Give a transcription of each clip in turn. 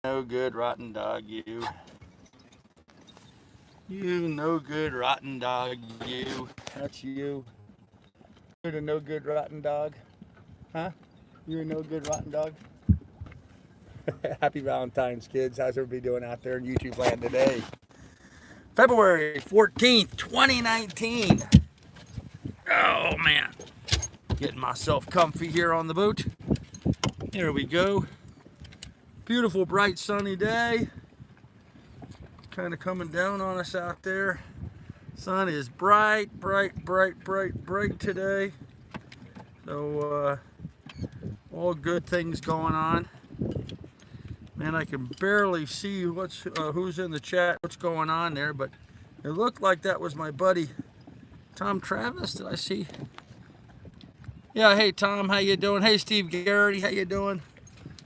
no good rotten dog, you. You no good rotten dog, you. That's you. You're the no good rotten dog. Huh? You're a no good rotten dog. Happy Valentine's, kids. How's everybody doing out there in YouTube land today? February 14th, 2019. Oh, man. Getting myself comfy here on the boat. Here we go. Beautiful, bright, sunny day. Kind of coming down on us out there. Sun is bright, bright, bright, bright, bright today. So, all good things going on. Man, I can barely see who's in the chat, what's going on there, but it looked like that was my buddy Tom Travis. Did I see? Yeah, hey Tom, how you doing? Hey Steve Garrity, how you doing?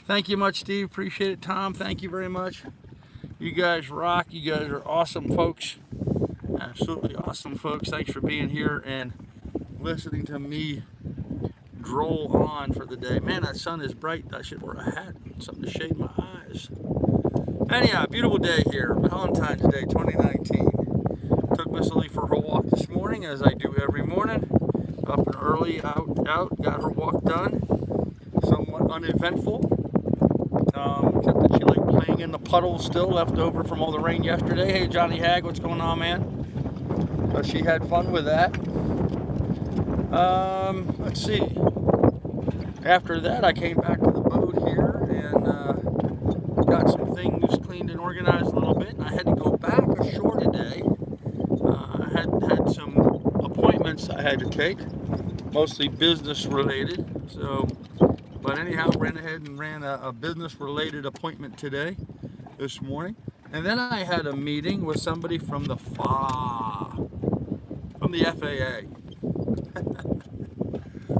Thank you much, Steve. Appreciate it, Tom. Thank you very much. You guys rock. You guys are awesome folks. Absolutely awesome folks. Thanks for being here and listening to me droll on for the day. Man, that sun is bright. I should wear a hat and something to shade my eyes. Anyhow, beautiful day here. Valentine's Day 2019. Took Miss Lily for her walk this morning, as I do every morning. Up and early, out, got her walk done. Somewhat uneventful. Except that she liked playing in the puddles still, left over from all the rain yesterday. Hey, Johnny Hag, what's going on, man? So she had fun with that. Let's see. After that, I came back to the boat here and got some things cleaned and organized a little bit. And I had to go back ashore today. I had some appointments I had to take, mostly business related. So, but anyhow, ran ahead and ran a business related appointment today, this morning. And then I had a meeting with somebody from the FAA.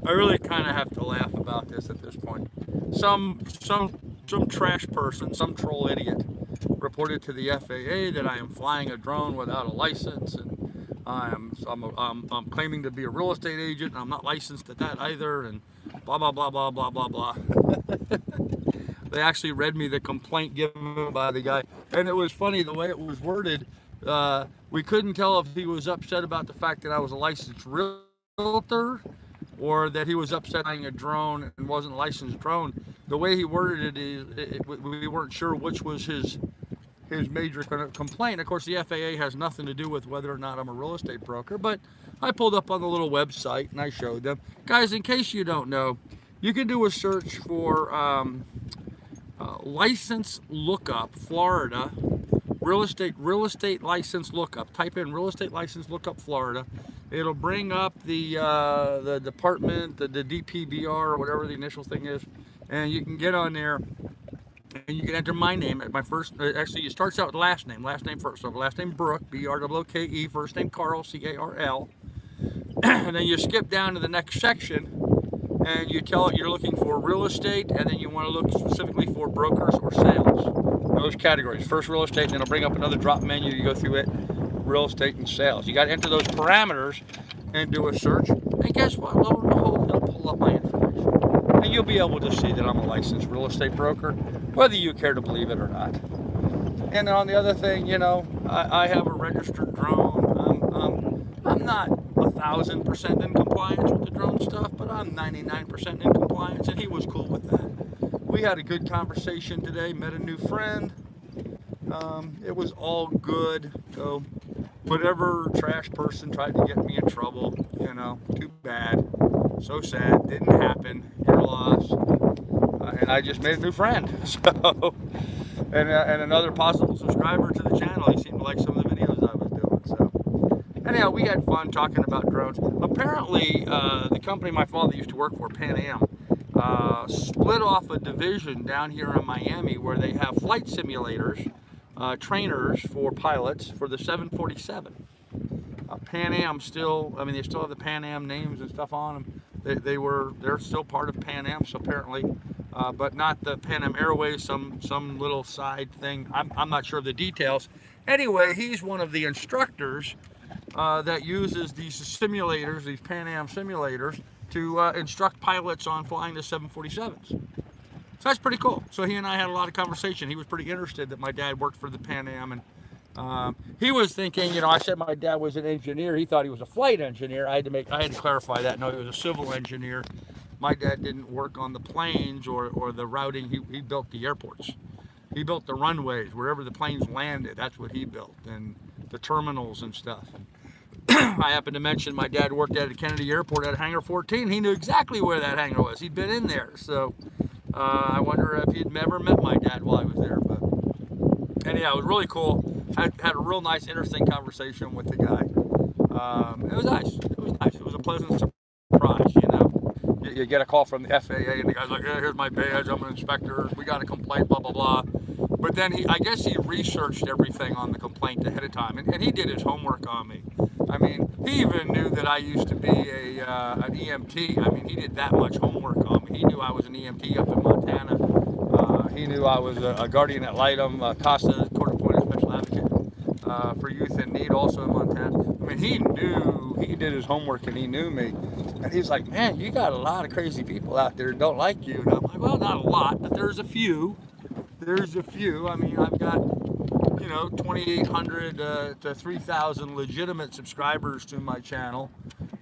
I really kind of have to laugh about this at this point. Some trash person, some troll idiot, reported to the FAA that I am flying a drone without a license, and I'm claiming to be a real estate agent, and I'm not licensed at that either, and blah blah blah blah blah blah blah. They actually read me the complaint given by the guy, and it was funny the way it was worded. We couldn't tell if he was upset about the fact that I was a licensed realtor, or that he was upset buying a drone and wasn't a licensed drone. The way he worded it, we weren't sure which was his major complaint. Of course, the FAA has nothing to do with whether or not I'm a real estate broker, but I pulled up on the little website and I showed them. Guys, in case you don't know, you can do a search for license lookup, Florida, real estate license lookup. Type in real estate license lookup, Florida. It'll bring up the department, the DPBR, or whatever the initial thing is, and you can get on there and you can enter my name at my first. Actually, it starts out with last name first. So last name Brooke, B-R-O-O-K-E, first name Carl, C-A-R-L, and then you skip down to the next section, and you tell it you're looking for real estate, and then you want to look specifically for brokers or sales. Those categories. First real estate, and then it'll bring up another drop menu. You go through it. Real estate and sales. You got to enter those parameters and do a search. And guess what? Lo and behold, it'll pull up my information. And you'll be able to see that I'm a licensed real estate broker, whether you care to believe it or not. And on the other thing, you know, I have a registered drone. I'm not 1,000% in compliance with the drone stuff, but I'm 99% in compliance, and he was cool with that. We had a good conversation today, met a new friend. It was all good. So whatever trash person tried to get me in trouble, you know, too bad. So sad. Didn't happen. Your loss. And I just made a new friend. So, and another possible subscriber to the channel. He seemed to like some of the videos I was doing. So, anyhow, we had fun talking about drones. Apparently, the company my father used to work for, Pan Am, split off a division down here in Miami where they have flight simulators. Trainers for pilots for the 747. Pan Am still, I mean, they still have the Pan Am names and stuff on them. They're still part of Pan Am, so apparently, but not the Pan Am Airways, some little side thing. I'm not sure of the details. Anyway, he's one of the instructors that uses these simulators, these Pan Am simulators, to instruct pilots on flying the 747s. So that's pretty cool. So he and I had a lot of conversation. He was pretty interested that my dad worked for the Pan Am, and he was thinking, I said my dad was an engineer. He thought he was a flight engineer. I had to clarify that. No, he was a civil engineer. My dad didn't work on the planes or the routing. He built the airports. He built the runways, wherever the planes landed. That's what he built, and the terminals and stuff. I happened to mention my dad worked at Kennedy Airport at Hangar 14. He knew exactly where that hangar was. He'd been in there. So I wonder if he'd ever met my dad while I was there. But anyhow, it was really cool. I had a real nice, interesting conversation with the guy. It was nice. It was nice. It was a pleasant surprise, You get a call from the FAA, and the guy's like, here's my badge, I'm an inspector, we got a complaint, blah, blah, blah. But then I guess he researched everything on the complaint ahead of time, and he did his homework on me. I mean, he even knew that I used to be an EMT. I mean, he did that much homework on me. He knew I was an EMT up in Montana. He knew I was a guardian ad litem, CASA, court-appointed special advocate for youth in need, also in Montana. I mean, he did his homework, and he knew me. And he's like, man, you got a lot of crazy people out there that don't like you. And I'm like, well, not a lot, but there's a few. There's a few. I mean, I've got, 2,800 to 3,000 legitimate subscribers to my channel.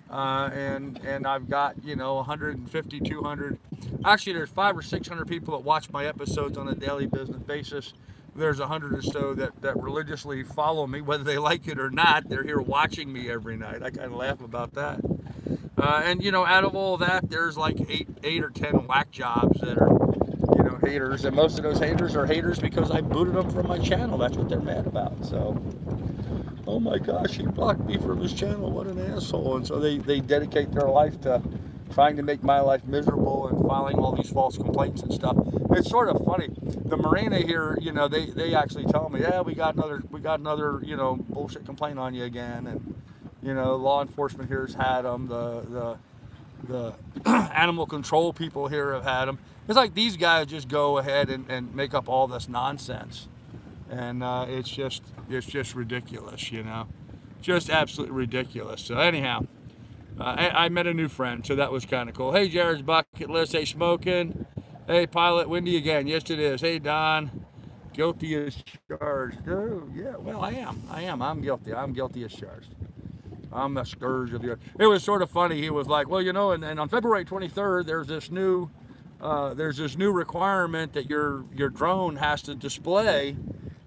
And I've got, 150, 200. Actually, there's 500 or 600 people that watch my episodes on a daily business basis. There's 100 or so that religiously follow me, whether they like it or not. They're here watching me every night. I kind of laugh about that. And out of all that, there's like eight or 10 whack jobs that are, haters, and most of those haters are haters because I booted them from my channel. That's what they're mad about. So, oh my gosh, he blocked me from his channel. What an asshole! And so they dedicate their life to trying to make my life miserable and filing all these false complaints and stuff. It's sort of funny. The Marina here, they actually tell me, yeah, we got another, bullshit complaint on you again, and. Law enforcement here has had them. The animal control people here have had them. It's like these guys just go ahead and make up all this nonsense, and it's just ridiculous, just absolutely ridiculous. So anyhow, I met a new friend, so that was kind of cool. Hey, Jared's bucket list. Hey, smoking. Hey, pilot, windy again. Yes, it is. Hey, Don. Guilty as charged. Oh, yeah. Well, I am. I'm guilty. I'm guilty as charged. I'm the scourge of the earth. It was sort of funny. He was like, well, and on February 23rd, there's this new requirement that your drone has to display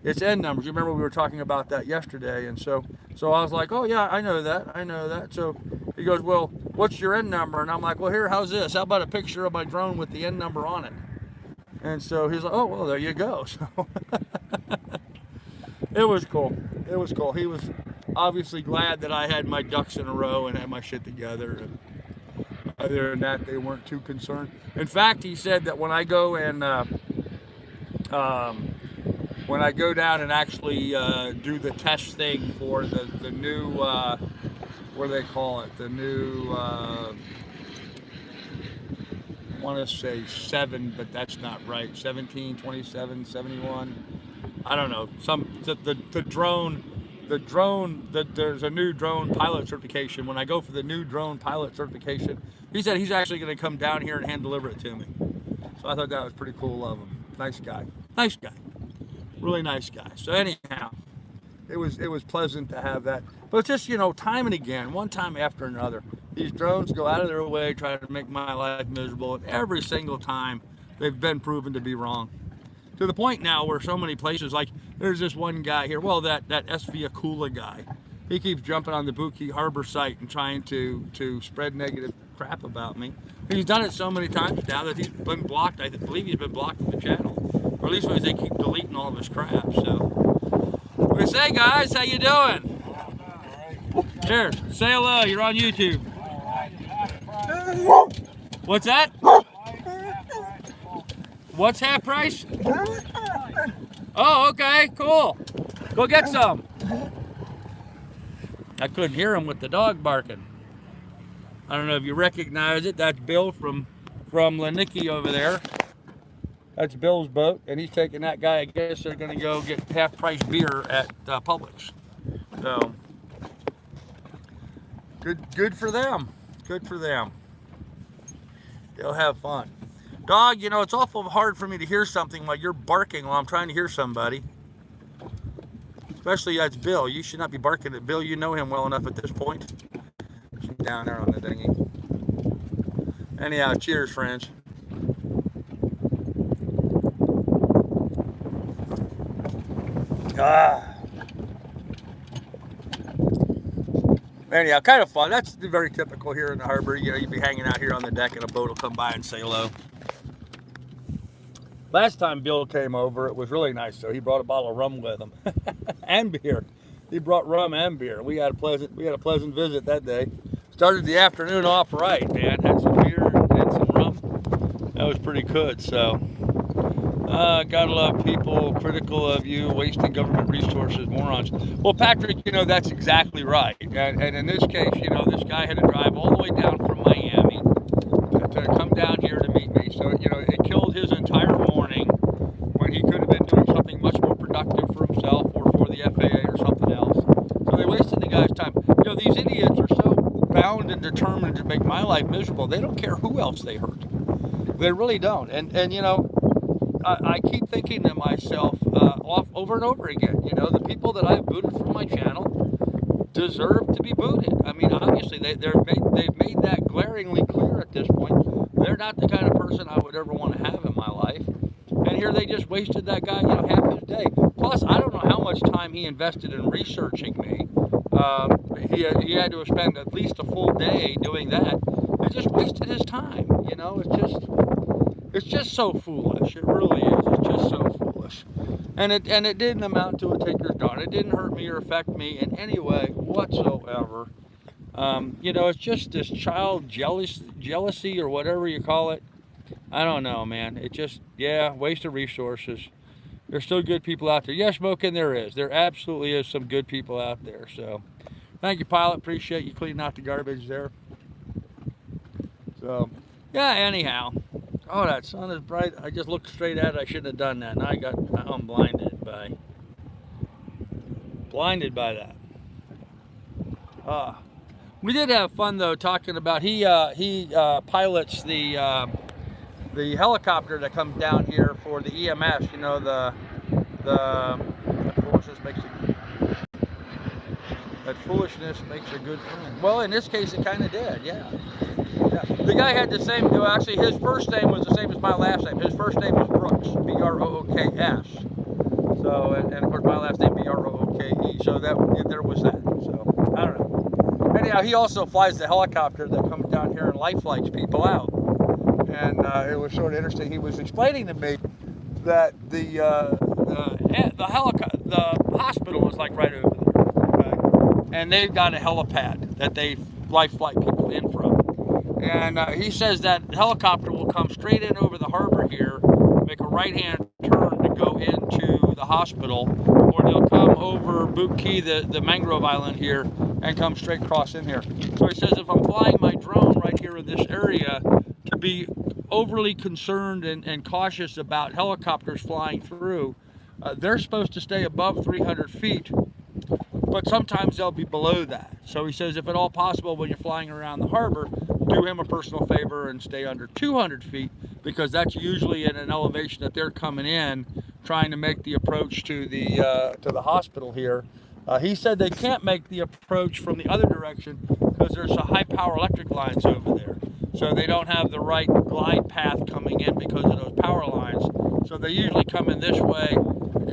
its end numbers. You remember we were talking about that yesterday, and so I was like, oh yeah, I know that. So he goes, well, what's your end number? And I'm like, well, here, how's this? How about a picture of my drone with the end number on it? And so he's like, oh, well, there you go. So it was cool. He was obviously glad that I had my ducks in a row and had my shit together. And other than that, they weren't too concerned. In fact, he said that when I go and when I go down and actually do the test thing for the new, what do they call it? The new, I want to say 7, but that's not right. 17, 27, 71. I don't know. The drone. There's a new drone pilot certification. When I go for the new drone pilot certification, he said he's actually going to come down here and hand deliver it to me. So I thought that was pretty cool of him. Nice guy, really nice guy. So anyhow, it was pleasant to have that. But just time and again, one time after another, these drones go out of their way trying to make my life miserable, and every single time they've been proven to be wrong. To the point now where so many places, like there's this one guy here, well, that SV Akula guy, he keeps jumping on the Buki Harbor site and trying to spread negative crap about me. He's done it so many times now that he's been blocked. I believe he's been blocked from the channel, or at least they keep deleting all of his crap. So, what do you say, guys? How you doing? Here, say hello. You're on YouTube. What's that? What's half price? Oh, okay, cool. Go get some. I couldn't hear him with the dog barking. I don't know if you recognize it. That's Bill from Lanicky over there. That's Bill's boat, and he's taking that guy. I guess they're going to go get half-price beer at Publix. So, good for them. Good for them. They'll have fun. Dog, you know, it's awful hard for me to hear something while you're barking while I'm trying to hear somebody. Especially that's Bill. You should not be barking at Bill. You know him well enough at this point. Down there on the dinghy. Anyhow, cheers, friends. Ah. Anyhow, kind of fun. That's very typical here in the harbor. You know, you'd be hanging out here on the deck and a boat will come by and say hello. Last time Bill came over, it was really nice. So he brought a bottle of rum with him and beer. He brought rum and beer. We had a pleasant visit that day. Started the afternoon off right, man. Had some beer and some rum. That was pretty good. So, gotta love people critical of you wasting government resources, morons. Well, Patrick, you know, that's exactly right. And in this case, you know, this guy had to drive all the way down from Miami to come down here to meet me. So, you know, it killed his entire morning when he could have been doing something much more productive for himself or for the FAA or something else. So they wasted the guy's time. You know, these idiots are so bound and determined to make my life miserable. They don't care who else they hurt. They really don't. And you know, I keep thinking to myself over and over again, you know, the people that I've booted from my channel deserve to be booted. I mean, obviously, they've made that glaringly clear at this point. They're not the kind of person I would ever want to have in my life. And here they just wasted that guy, you know, half his day. Plus, I don't know how much time he invested in researching me. He had to spend at least a full day doing that. They just wasted his time. You know, it's just so foolish. It really is. It's just so foolish. And it didn't amount to a taker's darn. It didn't hurt me or affect me in any way whatsoever. You know, it's just this child jealousy or whatever you call it. I don't know, man. It just, yeah, waste of resources. There's still good people out there. Yes, Smokin', there is. There absolutely is some good people out there. So, thank you, Pilot. Appreciate you cleaning out the garbage there. So, yeah, anyhow. Oh, that sun is bright. I just looked straight at it. I shouldn't have done that. Now I'm blinded by that. We did have fun though talking about he pilots the helicopter that comes down here for the EMS. You know, the foolishness makes a good friend. Well, in this case, it kind of did. Yeah. The guy had the same. Actually, his first name was the same as my last name. His first name was Brooks, B-R-O-O-K-S. So, and of course, my last name B-R-O-O-K-E. So there was that. So I don't know. Anyhow, he also flies the helicopter that comes down here and life flights people out. And it was sort of interesting. He was explaining to me that the hospital is like right over there, okay? And they've got a helipad that they life flight people in from. And he says that helicopter will come straight in over the harbor here, make a right-hand turn to go into the hospital, or they'll come over Boot Key, the mangrove island here, and come straight across in here. So he says if I'm flying my drone right here in this area, to be overly concerned and cautious about helicopters flying through, they're supposed to stay above 300 feet, but sometimes they'll be below that. So he says if at all possible when you're flying around the harbor, do him a personal favor and stay under 200 feet, because that's usually at an elevation that they're coming in, trying to make the approach to the hospital here. He said they can't make the approach from the other direction because there's a high power electric lines over there. So they don't have the right glide path coming in because of those power lines. So they usually come in this way,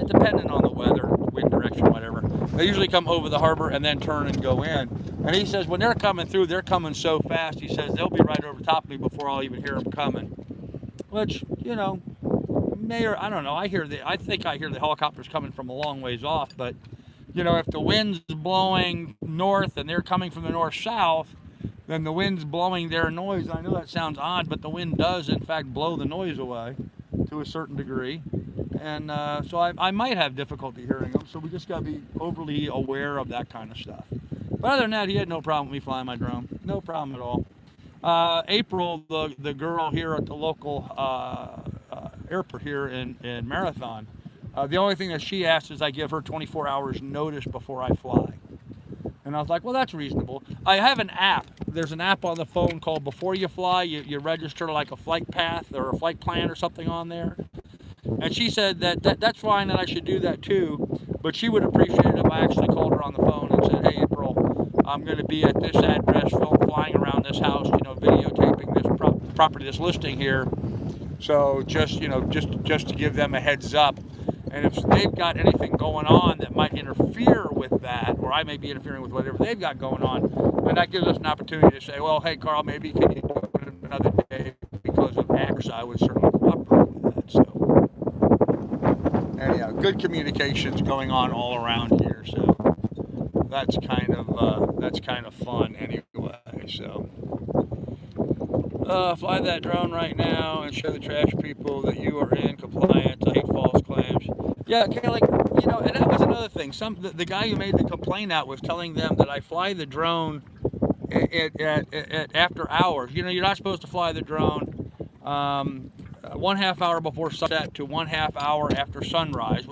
depending on the weather, wind direction, whatever. They usually come over the harbor and then turn and go in. And he says when they're coming through, they're coming so fast, he says they'll be right over top of me before I'll even hear them coming. Which, you know, I don't know, I think I hear the helicopters coming from a long ways off, but, you know, if the wind's blowing north and they're coming from the north-south, then the wind's blowing their noise. I know that sounds odd, but the wind does, in fact, blow the noise away to a certain degree. And so I might have difficulty hearing them, so we just got to be overly aware of that kind of stuff. But other than that, he had no problem with me flying my drone. No problem at all. April, the girl here at the local airport here in Marathon, the only thing that she asks is I give her 24 hours notice before I fly. And I was like, well, that's reasonable. I have an app. There's an app on the phone called Before You Fly. You register like a flight path or a flight plan or something on there. And she said that's fine, that I should do that too. But she would appreciate it if I actually called her on the phone and said, hey, April, I'm going to be at this address, flying around this house, videotaping this property, this listing here. So just to give them a heads up. And if they've got anything going on that might interfere with that, or I may be interfering with whatever they've got going on, then that gives us an opportunity to say, well, hey, Carl, maybe can you do it another day because of X? I would certainly cooperate with that. So, anyhow, good communications going on all around here. So that's kind of fun anyway. So. Fly that drone right now and show the trash people that you are in compliance. I hate false claims. Yeah, Kelly, and that was another thing. The guy who made the complaint out was telling them that I fly the drone at after hours. You're not supposed to fly the drone 1/2 hour before sunset to 1/2 hour after sunrise,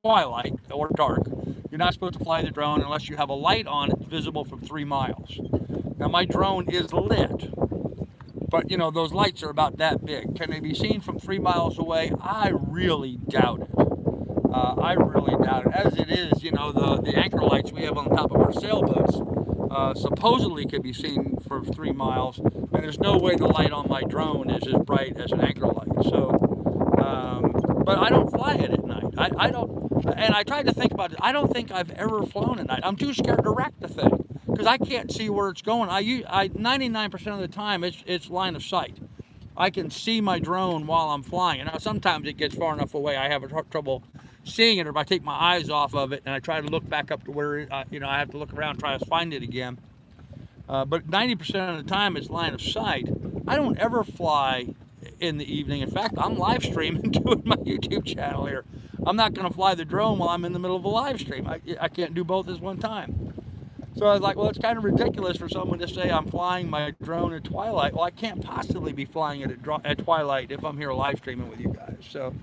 twilight or dark. You're not supposed to fly the drone unless you have a light on it visible from 3 miles. Now, my drone is lit. But, those lights are about that big. Can they be seen from 3 miles away? I really doubt it. I really doubt it. As it is, the anchor lights we have on the top of our sailboats supposedly could be seen from 3 miles. And there's no way the light on my drone is as bright as an anchor light. So, but I don't fly it at night. I don't, and I tried to think about it. I don't think I've ever flown at night. I'm too scared to wreck the thing, because I can't see where it's going. 99% of the time it's line of sight. I can see my drone while I'm flying. And sometimes it gets far enough away I have trouble seeing it, or if I take my eyes off of it and I try to look back up to where I have to look around and try to find it again. But 90% of the time it's line of sight. I don't ever fly in the evening. In fact, I'm live streaming doing my YouTube channel here. I'm not going to fly the drone while I'm in the middle of a live stream. I can't do both at one time. So I was like, well, it's kind of ridiculous for someone to say I'm flying my drone at twilight. Well, I can't possibly be flying it at twilight if I'm here live streaming with you guys. So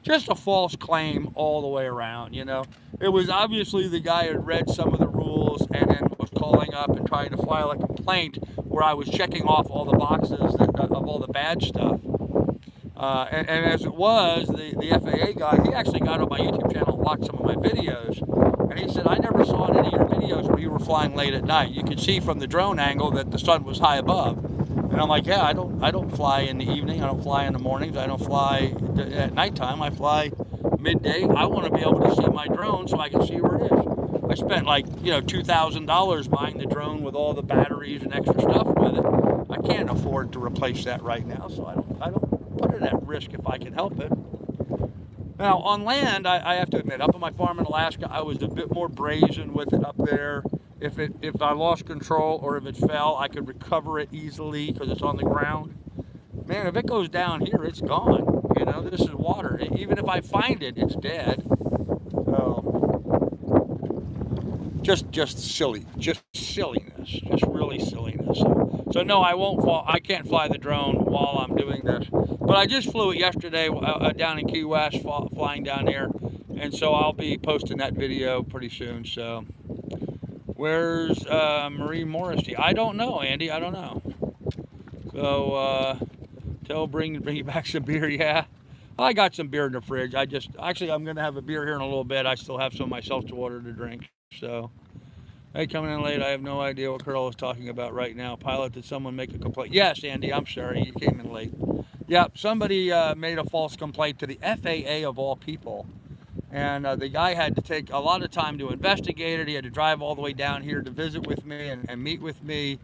just a false claim all the way around, It was obviously the guy who had read some of the rules and then was calling up and trying to file a complaint where I was checking off all the boxes of all the bad stuff. And as it was, the FAA guy, he actually got on my YouTube channel and watched some of my videos. And he said, I never saw in any of your videos where you were flying late at night. You could see from the drone angle that the sun was high above. And I'm like, yeah, I don't fly in the evening. I don't fly in the mornings. I don't fly at nighttime. I fly midday. I want to be able to see my drone so I can see where it is. I spent like, $2,000 buying the drone with all the batteries and extra stuff with it. I can't afford to replace that right now, so I don't put it at risk if I can help it. Now, on land, I have to admit, up on my farm in Alaska, I was a bit more brazen with it up there. If I lost control or if it fell, I could recover it easily because it's on the ground. Man, if it goes down here, it's gone. This is water. Even if I find it, it's dead. So, just silly. Just silliness. Just really silliness. So no, I won't fall. I can't fly the drone while I'm doing this. But I just flew it yesterday down in Key West, flying down there. And so I'll be posting that video pretty soon. So where's Marie Morrissey? I don't know, Andy. I don't know. So bring you back some beer. Yeah, I got some beer in the fridge. I'm going to have a beer here in a little bit. I still have some of my seltzer water to drink. So, hey, coming in late. I have no idea what Carl is talking about right now. Pilot, did someone make a complaint? Yes, Andy, I'm sorry. You came in late. Yeah, somebody made a false complaint to the FAA of all people. And the guy had to take a lot of time to investigate it. He had to drive all the way down here to visit with me and meet with me,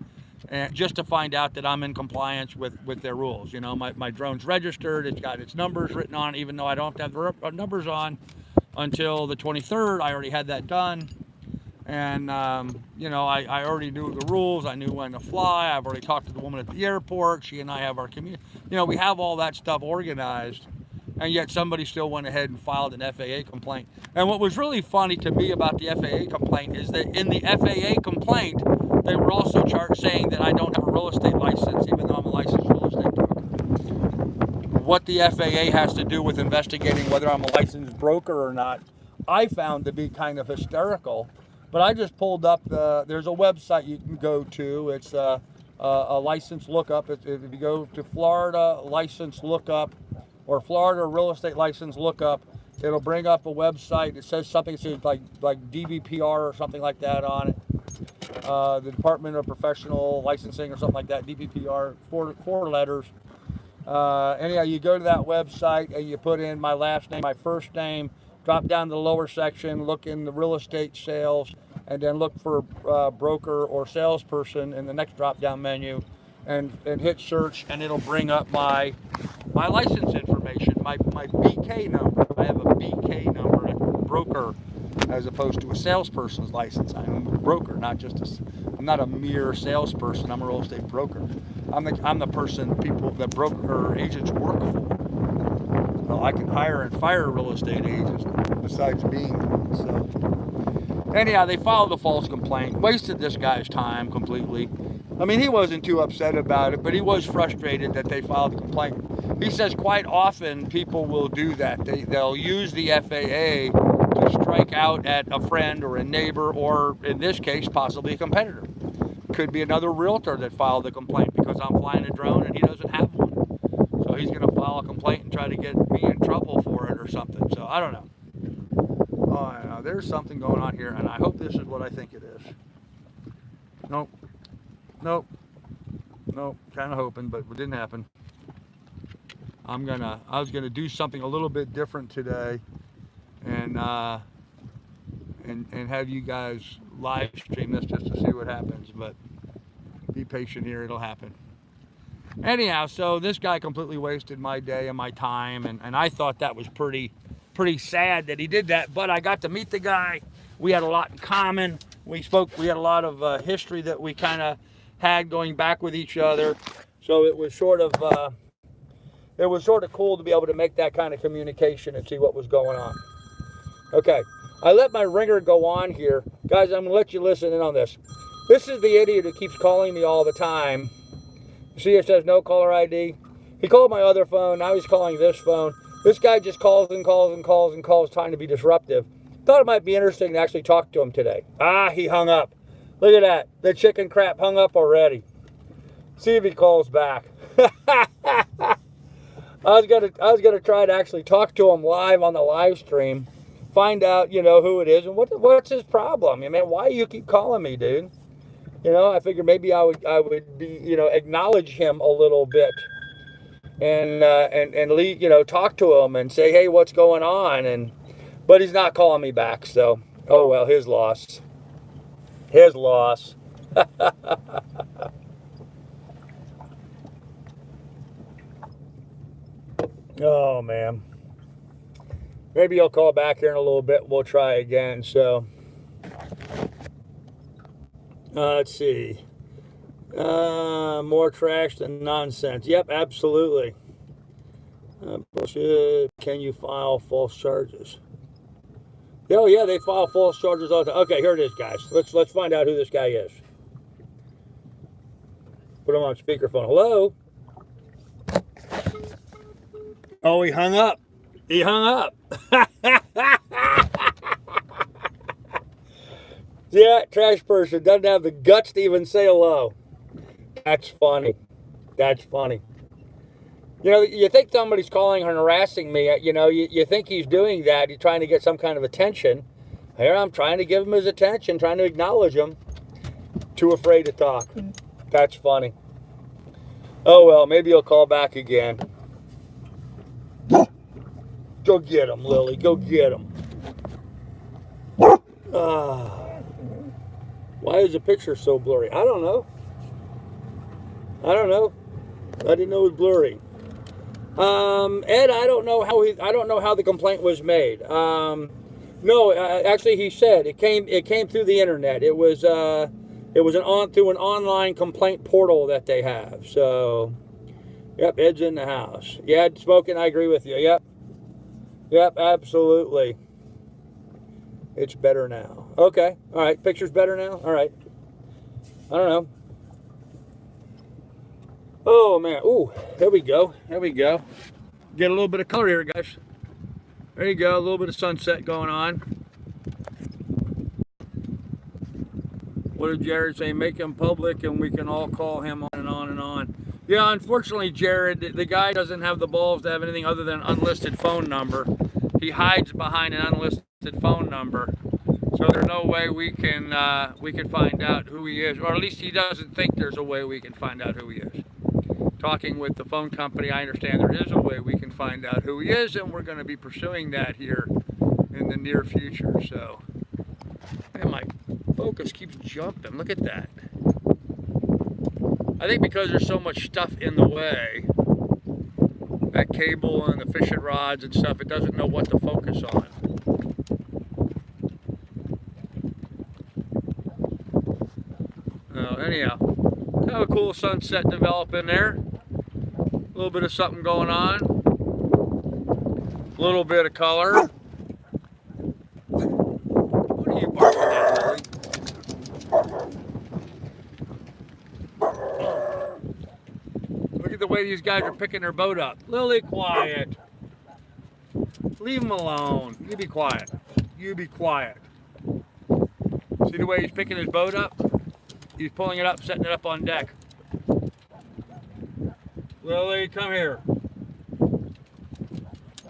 and just to find out that I'm in compliance with their rules. My drone's registered. It's got its numbers written on it, even though I don't have the numbers on until the 23rd. I already had that done. And, I already knew the rules. I knew when to fly. I've already talked to the woman at the airport. She and I have our community. We have all that stuff organized. And yet somebody still went ahead and filed an FAA complaint. And what was really funny to me about the FAA complaint is that in the FAA complaint, they were also saying that I don't have a real estate license, even though I'm a licensed real estate broker. What the FAA has to do with investigating whether I'm a licensed broker or not, I found to be kind of hysterical. But I just pulled up there's a website you can go to. It's a license lookup. If you go to Florida license lookup or Florida real estate license lookup, it'll bring up a website. It says something, it says like DBPR or something like that on it. The Department of Professional Licensing or something like that, DPPR, four letters. Anyhow, you go to that website and you put in my last name, my first name, drop down to the lower section, look in the real estate sales, and then look for broker or salesperson in the next drop down menu, and hit search, and it'll bring up my license information, my BK number. I have a BK number, a broker, as opposed to a salesperson's license. I'm a broker, I'm not a mere salesperson. I'm a real estate broker. I'm the person that broker or agents work for. Well, I can hire and fire real estate agents besides being one. So anyhow, they filed a false complaint, wasted this guy's time completely. I mean, he wasn't too upset about it, but he was frustrated that they filed a complaint. He says quite often people will do that. They'll use the FAA to strike out at a friend or a neighbor, or in this case, possibly a competitor. Could be another realtor that filed the complaint because I'm flying a drone and he doesn't have one. So he's going to file a complaint and try to get me in trouble for it or something. So I don't know. Oh, I know. There's something going on here, and I hope this is what I think it is. Nope. Kind of hoping, but it didn't happen. I was gonna do something a little bit different today, and have you guys live stream this just to see what happens. But be patient here; it'll happen. Anyhow, so this guy completely wasted my day and my time, and I thought that was pretty sad that he did that. But I got to meet the guy. We had a lot in common. We had a lot of history that we kind of had going back with each other. So it was sort of cool to be able to make that kind of communication and see what was going on. Okay, I let my ringer go on here. Guys, I'm gonna let you listen in on this. This is the idiot who keeps calling me all the time. See, it says no caller ID. He called my other phone, now he's calling this phone. This guy just calls and calls and calls and calls, trying to be disruptive. Thought it might be interesting to actually talk to him today. He hung up. Look at that. The chicken crap hung up already. See if he calls back. I was gonna try to actually talk to him live on the live stream, find out, who it is and what's his problem. I mean, why do you keep calling me, dude? I figured maybe I would be, acknowledge him a little bit, and talk to him and say, hey, what's going on? But he's not calling me back, so oh well, his loss. His loss. Oh man. Maybe he'll call back here in a little bit. We'll try again. So let's see. More trash than nonsense. Yep, absolutely. Bullshit. Can you file false charges? Oh yeah, they file false charges all the time. Okay, here it is, guys. Let's find out who this guy is. Put him on speakerphone. Hello? Oh, he hung up. He hung up. Yeah, trash person doesn't have the guts to even say hello. That's funny. That's funny. You think somebody's calling and harassing me. You think he's doing that. He's trying to get some kind of attention. Here I'm trying to give him his attention, trying to acknowledge him. Too afraid to talk. That's funny. Oh, well, maybe he'll call back again. Go get him, Lily. Go get him. Why is the picture so blurry? I don't know. I didn't know it was blurry. Ed, I don't know how the complaint was made. No, actually, he said it came through the internet. It was through an online complaint portal that they have. So, yep, Ed's in the house. Yeah, smoking. I agree with you. Yep, absolutely. It's better now. Okay, all right. Picture's better now. All right. I don't know. Oh man, ooh, there we go. Get a little bit of color here, guys. There you go, a little bit of sunset going on. What did Jared say? Make him public and we can all call him on and on and on. Yeah, unfortunately, Jared, the guy doesn't have the balls to have anything other than an unlisted phone number. He hides behind an unlisted phone number. So there's no way we can find out who he is, or at least he doesn't think there's a way we can find out who he is. Talking with the phone company, I understand there is a way we can find out who he is, and we're going to be pursuing that here in the near future. So, man, my focus keeps jumping. Look at that. I think because there's so much stuff in the way, that cable and the fishing rods and stuff, it doesn't know what to focus on. Anyhow, kind of a cool sunset developing there. A little bit of something going on. A little bit of color. What are you barking at, Lily? Look at the way these guys are picking their boat up. Lily, quiet. Leave him alone. You be quiet. You be quiet. See the way he's picking his boat up? He's pulling it up, setting it up on deck. Lily, come here.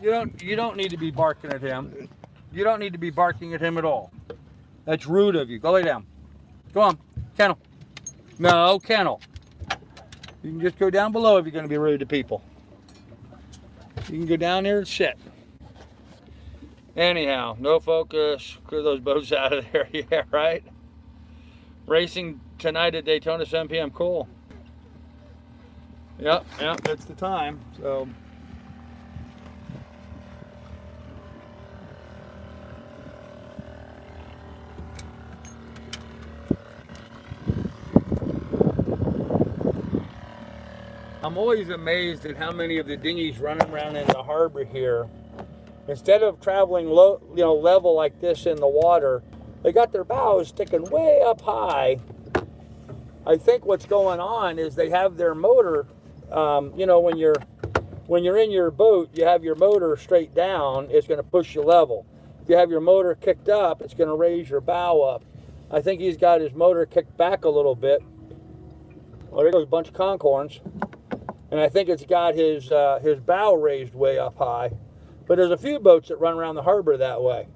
You don't need to be barking at him. You don't need to be barking at him at all. That's rude of you. Go lay down. Go on, kennel. No, kennel. You can just go down below if you're going to be rude to people. You can go down there and sit. Anyhow, no focus. Clear those boats out of there. Yeah, right? Racing tonight at Daytona, 7 p.m. Cool. Yep, that's the time. So I'm always amazed at how many of the dinghies running around in the harbor here, instead of traveling low, level like this in the water, they got their bows sticking way up high. I think what's going on is they have their motor, when you're in your boat, you have your motor straight down, it's going to push you level. If you have your motor kicked up, it's going to raise your bow up. I think he's got his motor kicked back a little bit. Well, there goes a bunch of concorns. And I think it's got his bow raised way up high. But there's a few boats that run around the harbor that way.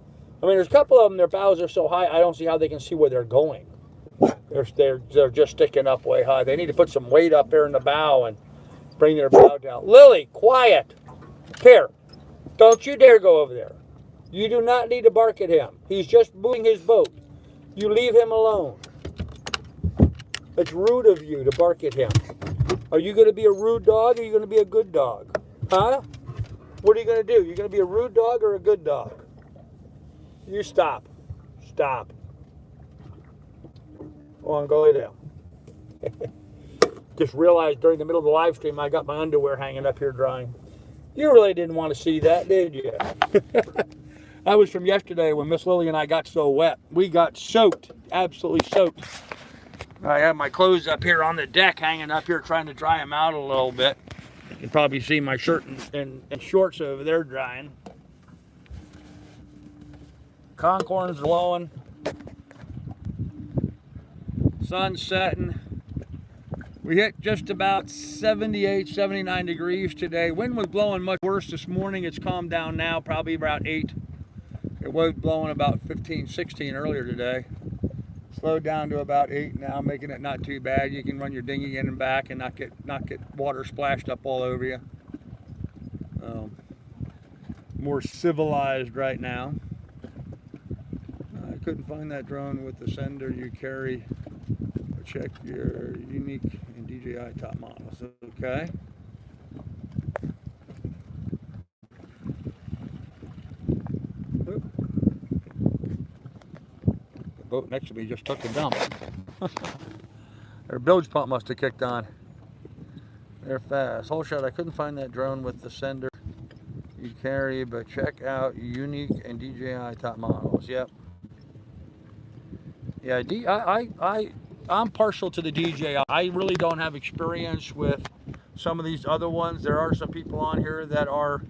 I mean, there's a couple of them, their bows are so high, I don't see how they can see where they're going. They're just sticking up way high. They need to put some weight up there in the bow and bring their bow down. Lily, quiet. Here, don't you dare go over there. You do not need to bark at him. He's just moving his boat. You leave him alone. It's rude of you to bark at him. Are you going to be a rude dog or are you going to be a good dog? Huh? What are you going to do? You're going to be a rude dog or a good dog? You stop. Stop. Go on, go lay down. Just realized during the middle of the live stream I got my underwear hanging up here drying. You really didn't want to see that, did you? That was from yesterday when Miss Lily and I got so wet. We got soaked, absolutely soaked. I have my clothes up here on the deck, hanging up here, trying to dry them out a little bit. You can probably see my shirt and shorts over there drying. Concorns blowing. Sun setting. We hit just about 78, 79 degrees today. Wind was blowing much worse this morning. It's calmed down now, probably about 8. It was blowing about 15, 16 earlier today. Slowed down to about 8 now, making it not too bad. You can run your dinghy in and back and not get water splashed up all over you. More civilized right now. I couldn't find that drone with the sender you carry. Check your unique and DJI top models. Okay. Oop. The boat next to me just took a dump. Their bilge pump must have kicked on. They're fast. Whole shot. I couldn't find that drone with the sender you carry, but check out unique and DJI top models. Yep. Yeah, I'm partial to the DJI. I really don't have experience with some of these other ones. There are some people on here that are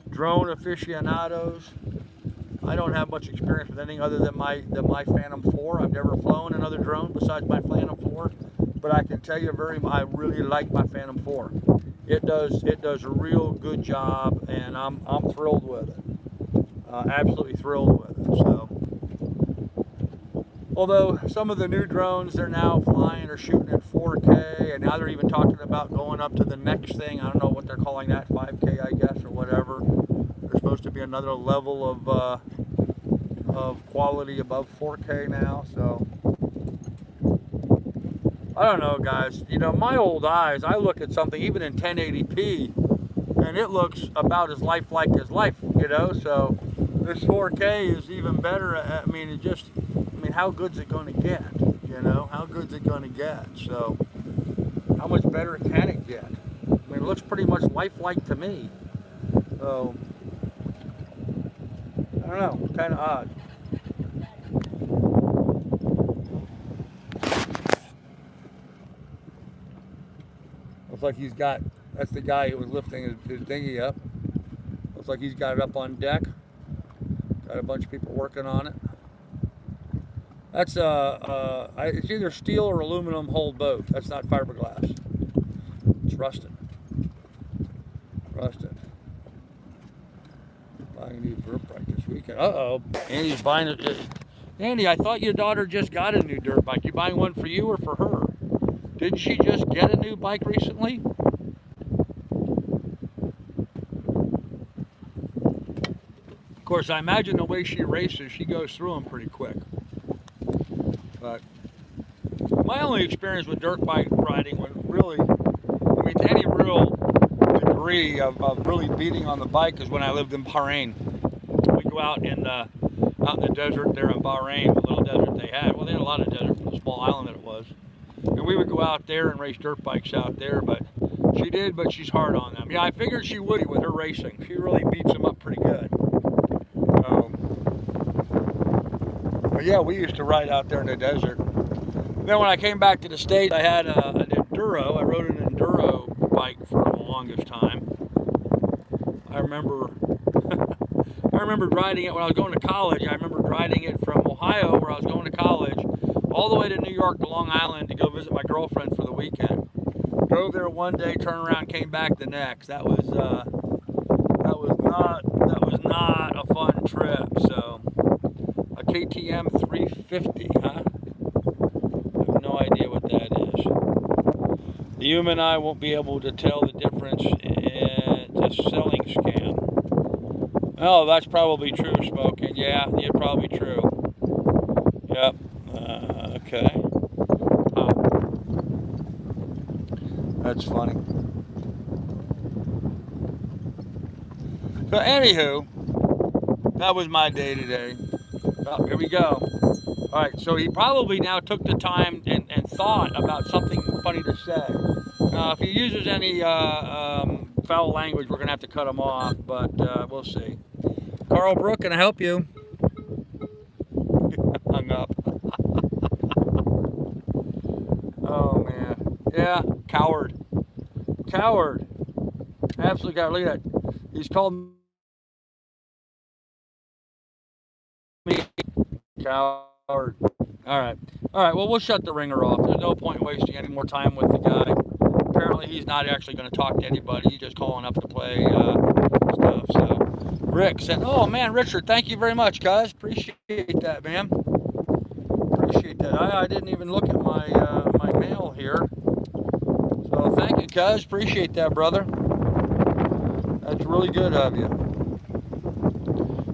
drone aficionados. I don't have much experience with anything other than my Phantom 4. I've never flown another drone besides my Phantom 4, but I can tell you I really like my Phantom 4. It does a real good job, and I'm thrilled with it. Absolutely thrilled with it. So, although some of the new drones they're now flying are shooting in 4K, and now they're even talking about going up to the next thing. I don't know what they're calling that, 5K, I guess, or whatever. There's supposed to be another level of quality above 4K now. So I don't know, guys. You know, my old eyes, I look at something even in 1080p, and it looks about as lifelike as life. You know, so this 4K is even better. I mean, how good's it going to get? You know, how good's it going to get? So, how much better can it get? I mean, it looks pretty much lifelike to me. So, I don't know, kind of odd. Looks like that's the guy who was lifting his dinghy up. Looks like he's got it up on deck. Got a bunch of people working on it. That's it's either steel or aluminum hulled boat. That's not fiberglass. It's rusted. Rusted. Buying a new dirt bike this weekend. Uh-oh. Andy's buying it. Andy, I thought your daughter just got a new dirt bike. You buying one for you or for her? Didn't she just get a new bike recently? Of course, I imagine the way she races, she goes through them pretty quick. But my only experience with dirt bike riding was really, I mean, to any real degree of really beating on the bike is when I lived in Bahrain. We go out in the desert there in Bahrain, the little desert they had. Well, they had a lot of desert for the small island that it was. And we would go out there and race dirt bikes out there, but she did, but she's hard on them. Yeah, I figured she would with her racing. She really beats them up pretty good. But yeah, we used to ride out there in the desert. Then when I came back to the States, I had an enduro. I rode an enduro bike for the longest time. I remember riding it when I was going to college. I remember riding it from Ohio, where I was going to college, all the way to New York to Long Island to go visit my girlfriend for the weekend. Drove there one day, turned around, came back the next. That was not a fun trip. So a KTM 350, huh? I have no idea what that is. The human eye won't be able to tell the difference in the selling scam. Oh, that's probably true, Smoking. Yeah, you're probably true. Yep. Okay. Huh. That's funny. So, anywho, that was my day today. Oh, here we go. All right, so he probably now took the time and thought about something funny to say. If he uses any foul language, we're going to have to cut him off, but we'll see. Carl Brook, can I help you? Hung up. Oh, man. Yeah, coward. Coward. Absolutely coward. Look at that. He's called me coward. All right. Well, we'll shut the ringer off. There's no point wasting any more time with the guy. Apparently, he's not actually going to talk to anybody. He's just calling up to play stuff. So, Rick said, "Oh man, Richard, thank you very much, guys. Appreciate that, man. Appreciate that. I didn't even look at my my mail here. So, thank you, guys. Appreciate that, brother. That's really good of you."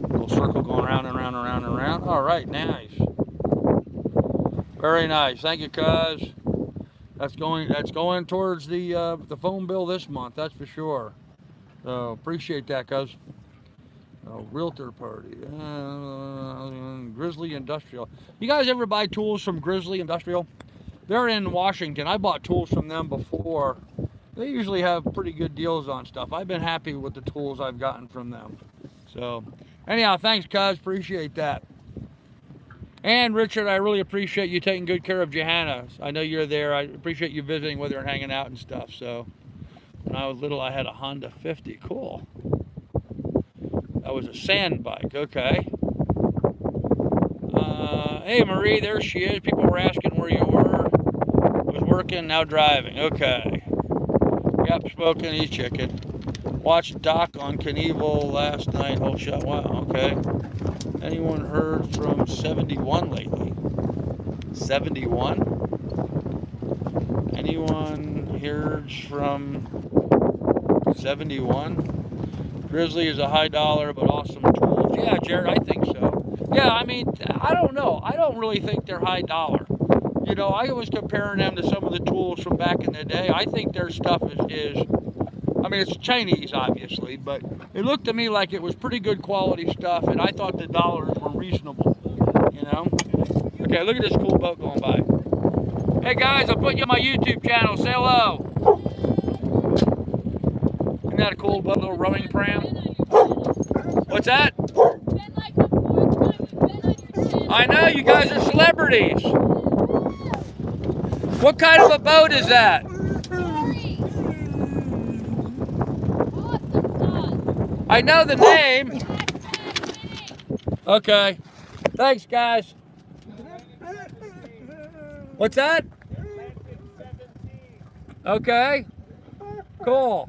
Little circle going around and around and around and around. All right, nice. Very nice. Thank you, cuz. That's going towards the phone bill this month. That's for sure. So appreciate that, cuz. Realtor party. Grizzly Industrial. You guys ever buy tools from Grizzly Industrial? They're in Washington. I bought tools from them before. They usually have pretty good deals on stuff. I've been happy with the tools I've gotten from them. So, anyhow, thanks, cuz. Appreciate that. And, Richard, I really appreciate you taking good care of Johanna. I know you're there. I appreciate you visiting with her and hanging out and stuff. So, when I was little, I had a Honda 50. Cool. That was a sand bike. Okay. Hey, Marie, there she is. People were asking where you were. Was working, now driving. Okay. Yep, smoking, he's chicken. Watched Doc on Knievel last night. Whole shot. Wow, okay. Anyone heard from 71 lately? 71? Anyone hears from 71? Grizzly is a high dollar but awesome tools. Yeah, Jared, I think so. Yeah, I mean, I don't know. I don't really think they're high dollar. You know, I was comparing them to some of the tools from back in the day. I think their stuff is I mean, it's Chinese, obviously, but it looked to me like it was pretty good quality stuff, and I thought the dollars were reasonable, you know? Okay, look at this cool boat going by. Hey, guys, I'll put you on my YouTube channel. Say hello. Isn't that a cool boat, little rowing pram? What's that? I know, you guys are celebrities. What kind of a boat is that? I know the name. Okay. Thanks, guys. What's that? Okay. Cool.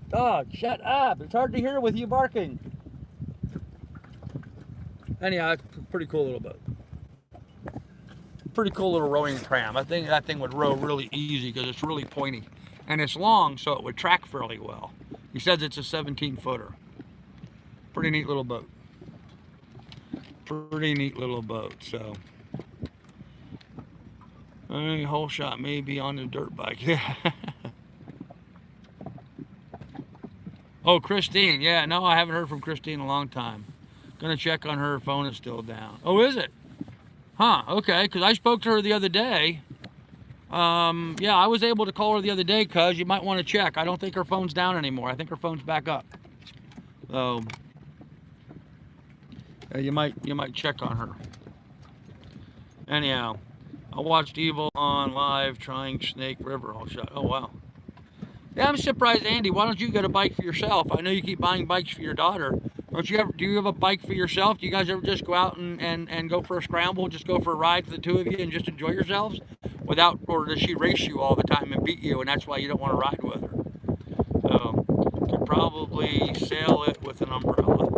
Dog, shut up. It's hard to hear with you barking. Anyhow, it's a pretty cool little boat. Pretty cool little rowing pram. I think that thing would row really easy because it's really pointy. And it's long, so it would track fairly well. He says it's a 17-footer. Pretty neat little boat. Pretty neat little boat, so. Whole shot maybe on the dirt bike. Yeah. Oh, Christine. Yeah, no, I haven't heard from Christine in a long time. Gonna check on her phone. Is still down. Oh, is it? Huh, okay, because I spoke to her the other day. Yeah, I was able to call her the other day, cuz you might want to check. I don't think her phone's down anymore. I think her phone's back up. So you might check on her. Anyhow, I watched Evil on live trying Snake River all shot. Oh wow. Yeah, I'm surprised, Andy. Why don't you get a bike for yourself? I know you keep buying bikes for your daughter. Don't you ever? Do you have a bike for yourself? Do you guys ever just go out and go for a scramble? Just go for a ride for the two of you and just enjoy yourselves? Without, or does she race you all the time and beat you, and that's why you don't want to ride with her? So, could probably sail it with an umbrella.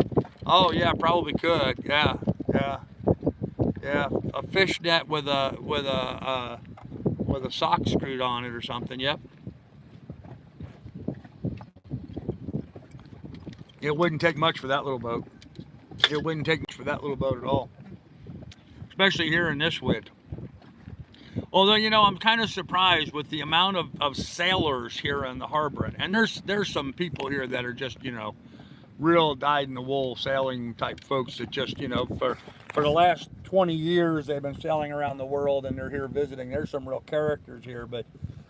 Oh yeah, probably could. Yeah, yeah, yeah. A fishnet with a sock screwed on it or something. Yep. It wouldn't take much for that little boat. It wouldn't take much for that little boat at all, especially here in this wind. Although, you know, I'm kind of surprised with the amount of sailors here in the harbor. And there's some people here that are just, you know, real dyed-in-the-wool sailing type folks that just, you know, for the last 20 years they've been sailing around the world and they're here visiting. There's some real characters here, but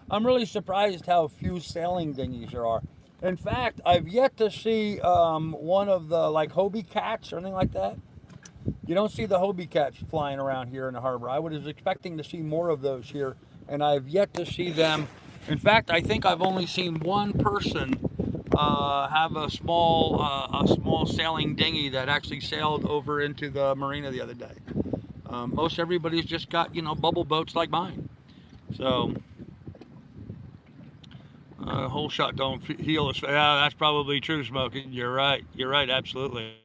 I'm really surprised how few sailing dinghies there are. In fact, I've yet to see one of the, like, Hobie cats or anything like that. You don't see the Hobie cats flying around here in the harbor. I was expecting to see more of those here, and I've yet to see them. In fact, I think I've only seen one person have a small sailing dinghy that actually sailed over into the marina the other day. Most everybody's just got, you know, bubble boats like mine. So, whole shot don't heal us. Yeah, that's probably true, Smoking. You're right. You're right, absolutely.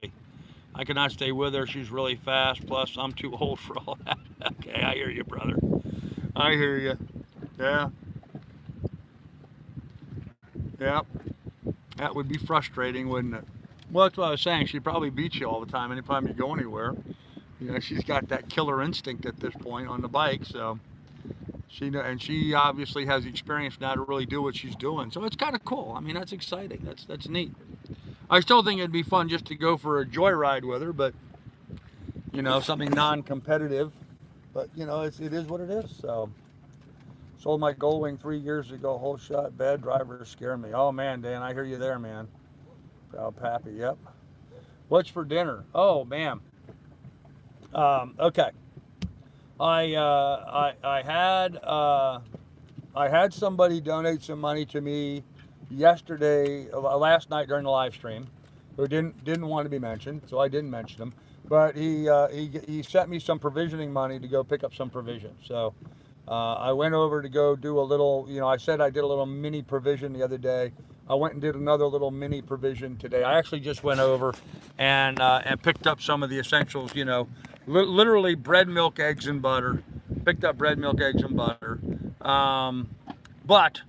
I cannot stay with her. She's really fast. Plus, I'm too old for all that. Okay, I hear you, brother. I hear you. Yeah. Yeah. That would be frustrating, wouldn't it? Well, that's what I was saying. She'd probably beat you all the time anytime you go anywhere. You know, she's got that killer instinct at this point on the bike, so she obviously has experience now to really do what she's doing. So it's kind of cool. I mean, that's exciting. That's neat. I still think it'd be fun just to go for a joyride with her, but, you know, something non-competitive. But, you know, it is what it is. So, sold my Goldwing 3 years ago. Whole shot, bad drivers scare me. Oh, man, Dan, I hear you there, man. Proud Pappy, yep. What's for dinner? Oh, man. Okay. I had somebody donate some money to me last night during the live stream, who didn't want to be mentioned, so I didn't mention them. but he sent me some provisioning money to go pick up some provisions. So I went over to go do a little, I said I did a little mini provision the other day. I went and did another little mini provision today. I actually just went over and picked up some of the essentials, literally bread, milk, eggs, and butter. Picked up bread, milk, eggs, and butter. But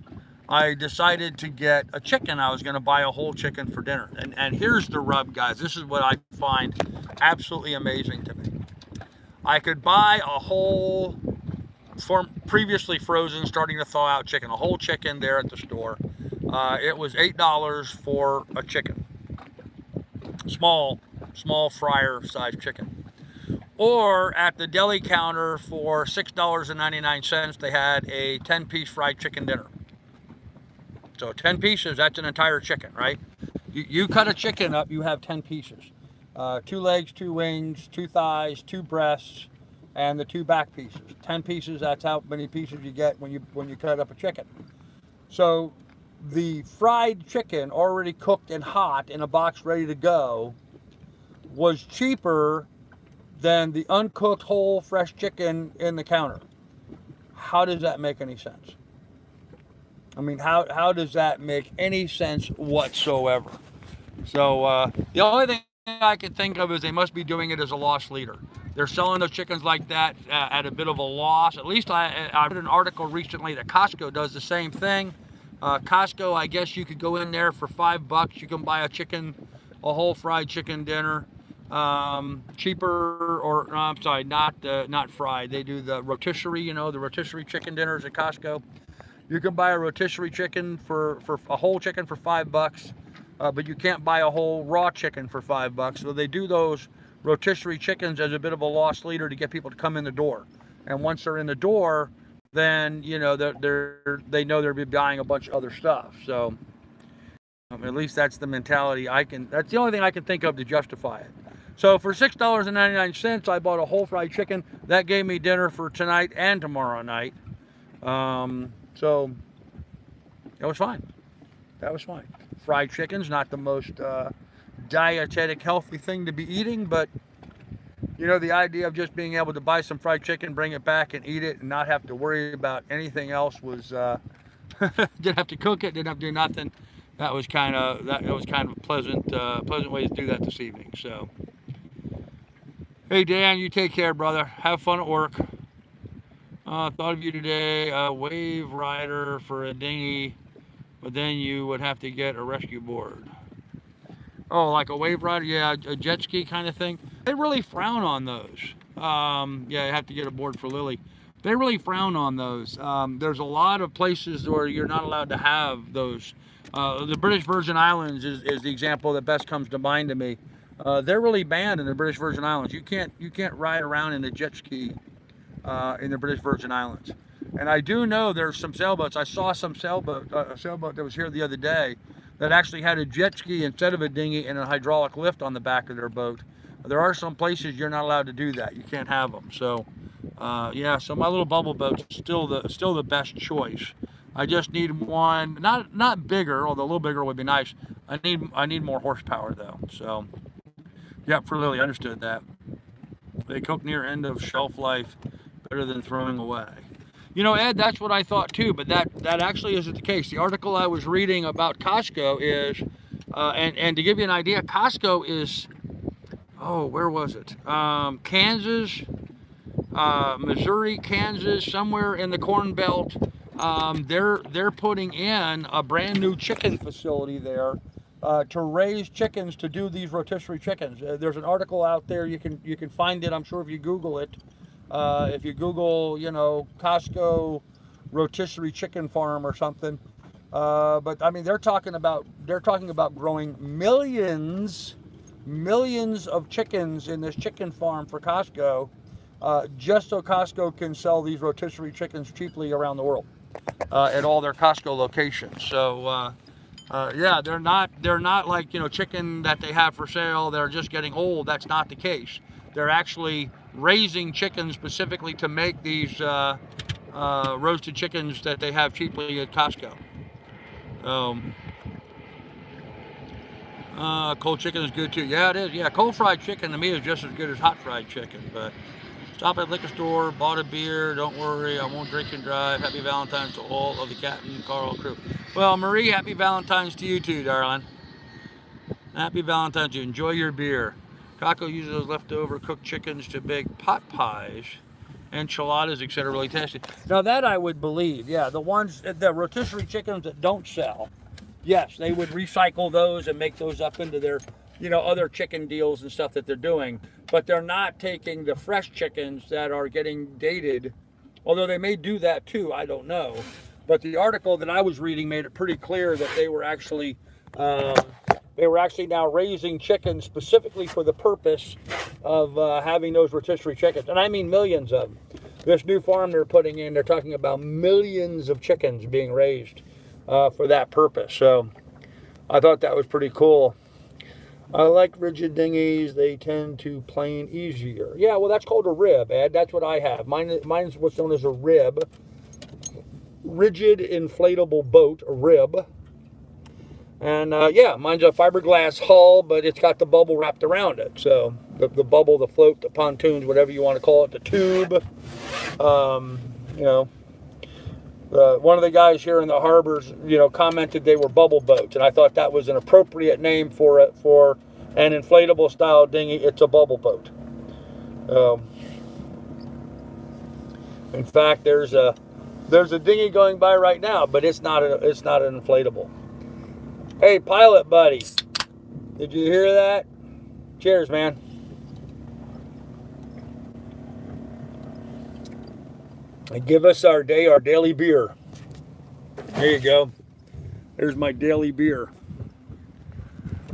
I decided to get a chicken. I was going to buy a whole chicken for dinner. And here's the rub, guys. This is what I find absolutely amazing to me. I could buy a whole previously frozen, starting to thaw out chicken, a whole chicken there at the store. It was $8 for a chicken. Small fryer sized chicken. Or at the deli counter for $6.99, they had a 10-piece fried chicken dinner. So 10 pieces, that's an entire chicken, right? You cut a chicken up, you have 10 pieces. 2 legs, 2 wings, 2 thighs, 2 breasts, and the 2 back pieces. 10 pieces, that's how many pieces you get when you cut up a chicken. So the fried chicken, already cooked and hot in a box ready to go, was cheaper than the uncooked whole fresh chicken in the counter. How does that make any sense? I mean, how does that make any sense whatsoever? So the only thing I can think of is they must be doing it as a loss leader. They're selling those chickens like that at a bit of a loss. At least I read an article recently that Costco does the same thing. Costco, I guess you could go in there for $5. You can buy a whole fried chicken dinner. Cheaper, or no, I'm sorry, not fried. They do the rotisserie, the rotisserie chicken dinners at Costco. You can buy a rotisserie chicken for a whole chicken for $5, but you can't buy a whole raw chicken for $5. So they do those rotisserie chickens as a bit of a loss leader to get people to come in the door. And once they're in the door, then they know they'll be buying a bunch of other stuff. So at least that's the mentality that's the only thing I can think of to justify it. So for $6.99, I bought a whole fried chicken. That gave me dinner for tonight and tomorrow night. So that was fine. Fried chicken's not the most dietetic healthy thing to be eating, but the idea of just being able to buy some fried chicken, bring it back and eat it and not have to worry about anything else was didn't have to cook it, didn't have to do nothing. That was kind of a pleasant way to do that this evening. So hey Dan, you take care, brother. Have fun at work. Thought of you today, a wave rider for a dinghy, but then you would have to get a rescue board. Oh, like a wave rider? Yeah, a jet ski kind of thing. They really frown on those. Yeah, you have to get a board for Lily. They really frown on those. There's a lot of places where you're not allowed to have those. The British Virgin Islands is the example that best comes to mind to me. They're really banned in the British Virgin Islands. You can't ride around in a jet ski in the British Virgin Islands. And I do know there's some sailboats. I saw some a sailboat that was here the other day that actually had a jet ski instead of a dinghy and a hydraulic lift on the back of their boat. There are some places you're not allowed to do that. You can't have them. So yeah, so my little bubble boat's still the best choice. I just need one, not bigger, although a little bigger would be nice. I need more horsepower though. So yeah, for Lily, understood that. They cook near end of shelf life, better than throwing away. Ed, that's what I thought too, but that actually isn't the case. The article I was reading about Costco is, and to give you an idea, Costco is, where was it? Kansas, Missouri, Kansas, somewhere in the Corn Belt. They're putting in a brand new chicken facility there to raise chickens, to do these rotisserie chickens. There's an article out there, you can find it, I'm sure, if you Google it. If you Google, Costco rotisserie chicken farm or something. But I mean, they're talking about growing millions of chickens in this chicken farm for Costco, just so Costco can sell these rotisserie chickens cheaply around the world at all their Costco locations. So yeah, they're not like chicken that they have for sale. They're just getting old. That's not the case. They're actually raising chickens specifically to make these roasted chickens that they have cheaply at Costco. Cold chicken is good too. Yeah, it is. Yeah, cold fried chicken to me is just as good as hot fried chicken. But stop at the liquor store, bought a beer. Don't worry, I won't drink and drive. Happy Valentine's to all of the Captain Carl crew. Well, Marie, happy Valentine's to you too, darling. Happy Valentine's to you. Enjoy your beer. Kako uses those leftover cooked chickens to bake pot pies, enchiladas, etc. Really tasty. Now that I would believe. Yeah, the ones, the rotisserie chickens that don't sell. Yes, they would recycle those and make those up into their, other chicken deals and stuff that they're doing. But they're not taking the fresh chickens that are getting dated, although they may do that too, I don't know. But the article that I was reading made it pretty clear that they were actually now raising chickens specifically for the purpose of having those rotisserie chickens. And I mean millions of them. This new farm they're putting in, they're talking about millions of chickens being raised for that purpose. So I thought that was pretty cool. I like rigid dinghies. They tend to plane easier. Yeah, well, that's called a rib, Ed. That's what I have. Mine's what's known as a rib. Rigid inflatable boat, a rib. And yeah, mine's a fiberglass hull, but it's got the bubble wrapped around it. So the bubble, the float, the pontoons, whatever you want to call it, the tube. One of the guys here in the harbors, commented they were bubble boats, and I thought that was an appropriate name for an inflatable style dinghy. It's a bubble boat. In fact, there's a dinghy going by right now, but it's not an inflatable. Hey, pilot buddy, did you hear that? Cheers, man. And give us our daily beer. There you go. There's my daily beer.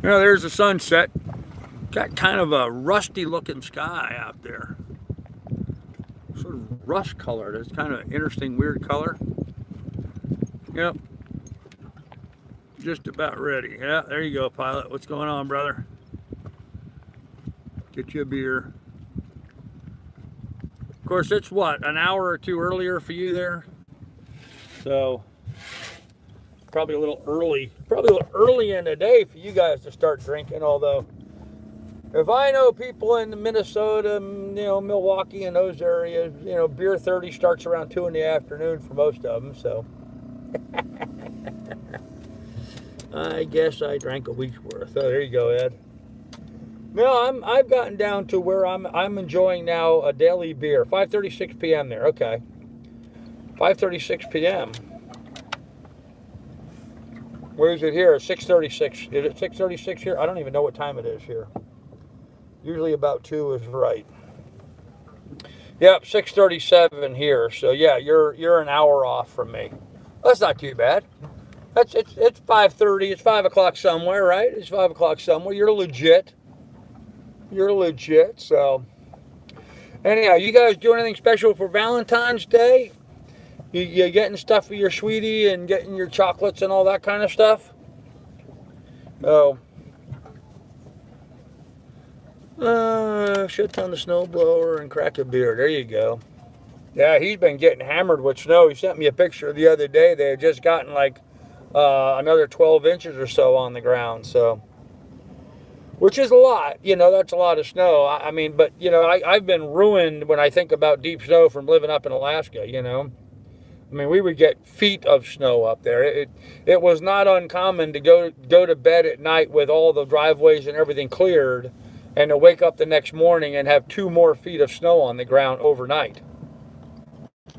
There's the sunset. Got kind of a rusty looking sky out there. Sort of rust colored. It's kind of an interesting, weird color. Yep. Just about ready. Yeah, there you go, pilot. What's going on, brother? Get you a beer. Of course, it's what, an hour or two earlier for you there? So, probably a little early. Probably a little early in the day for you guys to start drinking, although, if I know people in Minnesota, Milwaukee and those areas, beer 30 starts around 2 in the afternoon for most of them, so. I guess I drank a week's worth. Oh, there you go, Ed. No, I've gotten down to where I'm enjoying now a daily beer. 5:36 p.m. there. Okay. 5:36 p.m. Where is it here? 6:36. Is it 6:36 here? I don't even know what time it is here. Usually about 2 is right. Yep, 6:37 here. So yeah, you're an hour off from me. That's not too bad. It's 5:30. It's 5 o'clock somewhere, right? It's 5 o'clock somewhere. You're legit. So, anyhow, you guys do anything special for Valentine's Day? You getting stuff for your sweetie and getting your chocolates and all that kind of stuff? Oh. Shut down the snowblower and crack a beer. There you go. Yeah, he's been getting hammered with snow. He sent me a picture the other day. They had just gotten like another 12 inches or so on the ground, so, which is a lot, that's a lot of snow. I mean, but, I've been ruined when I think about deep snow from living up in Alaska, I mean, we would get feet of snow up there. It was not uncommon to go to bed at night with all the driveways and everything cleared, and to wake up the next morning and have 2 more feet of snow on the ground overnight.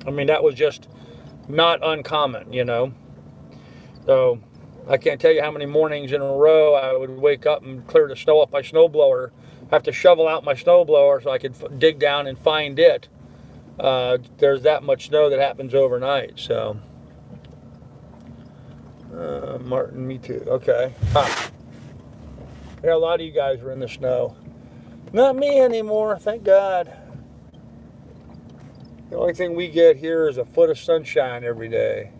I mean, that was just not uncommon, So I can't tell you how many mornings in a row I would wake up and clear the snow off my snowblower, have to shovel out my snowblower so I could dig down and find it. There's that much snow that happens overnight, so. Martin, me too. Okay. Yeah, a lot of you guys were in the snow. Not me anymore, thank God. The only thing we get here is a foot of sunshine every day.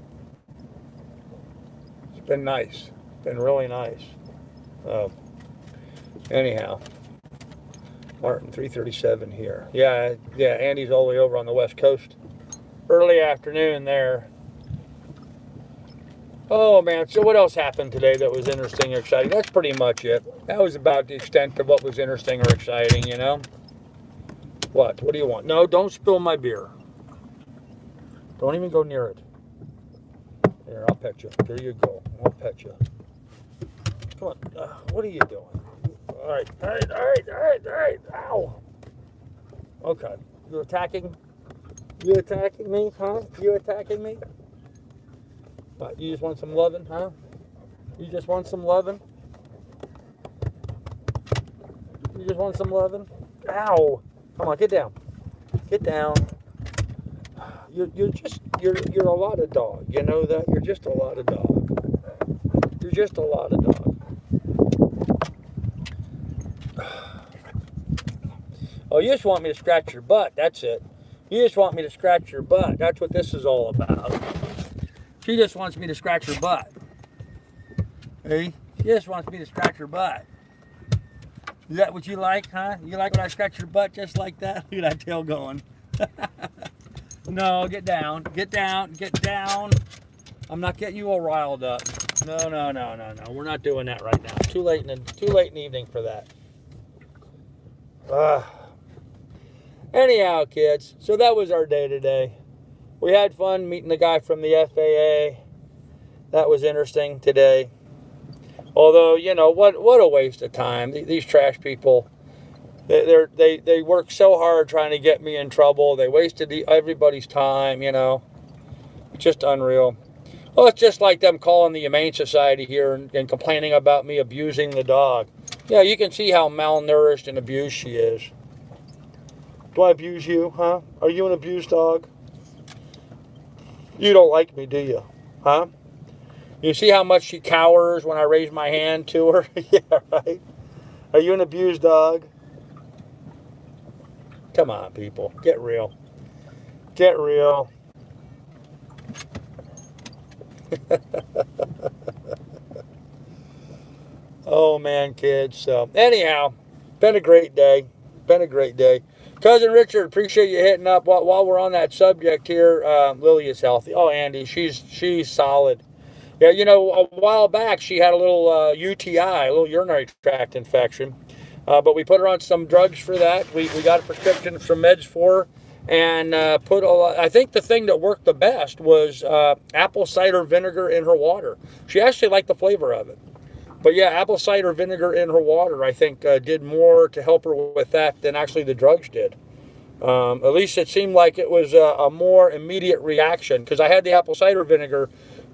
It's been nice. Been really nice. Anyhow, Martin, 3:37 here. Yeah, Andy's all the way over on the West Coast. Early afternoon there. Oh man, so what else happened today that was interesting or exciting? That's pretty much it. That was about the extent of what was interesting or exciting, you know? What? What do you want? No, don't spill my beer. Don't even go near it. Here, I'll pet you. There you go. I'll pet you. Come on. What are you doing? All right, all right, all right, all right, all right. Ow. Okay. You attacking? You attacking me, huh? You attacking me? What, you just want some loving, huh? You just want some loving? You just want some loving? Ow. Come on, get down. Get down. You're a lot of dog. You know that? You're just a lot of dog. You're just a lot of dog. Oh, you just want me to scratch your butt. That's it. You just want me to scratch your butt. That's what this is all about. She just wants me to scratch her butt. Hey? She just wants me to scratch her butt. Is that what you like, huh? You like when I scratch your butt just like that? Look at that tail going. No, get down. Get down. Get down. I'm not getting you all riled up. No. We're not doing that right now. Too late in the evening for that. Anyhow, kids, so that was our day today. We had fun meeting the guy from the FAA. That was interesting today. Although, you know, what a waste of time. These trash people, they work so hard trying to get me in trouble. They wasted everybody's time, you know. Just unreal. Well, it's just like them calling the Humane Society here and complaining about me abusing the dog. Yeah, you can see how malnourished and abused she is. Do I abuse you, huh? Are you an abused dog? You don't like me, do you? Huh? You see how much she cowers when I raise my hand to her? Yeah, right? Are you an abused dog? Come on, people. Get real. Get real. Oh, man, kids. So, anyhow, been a great day. Been a great day. Cousin Richard, appreciate you hitting up. While we're on that subject here, Lily is healthy. Oh, Andy, she's solid. Yeah, you know, a while back she had a little UTI, a little urinary tract infection. But we put her on some drugs for that. We got a prescription, some meds for her, and I think the thing that worked the best was apple cider vinegar in her water. She actually liked the flavor of it. But yeah, apple cider vinegar in her water, I think, did more to help her with that than actually the drugs did. At least it seemed like it was a more immediate reaction, because I had the apple cider vinegar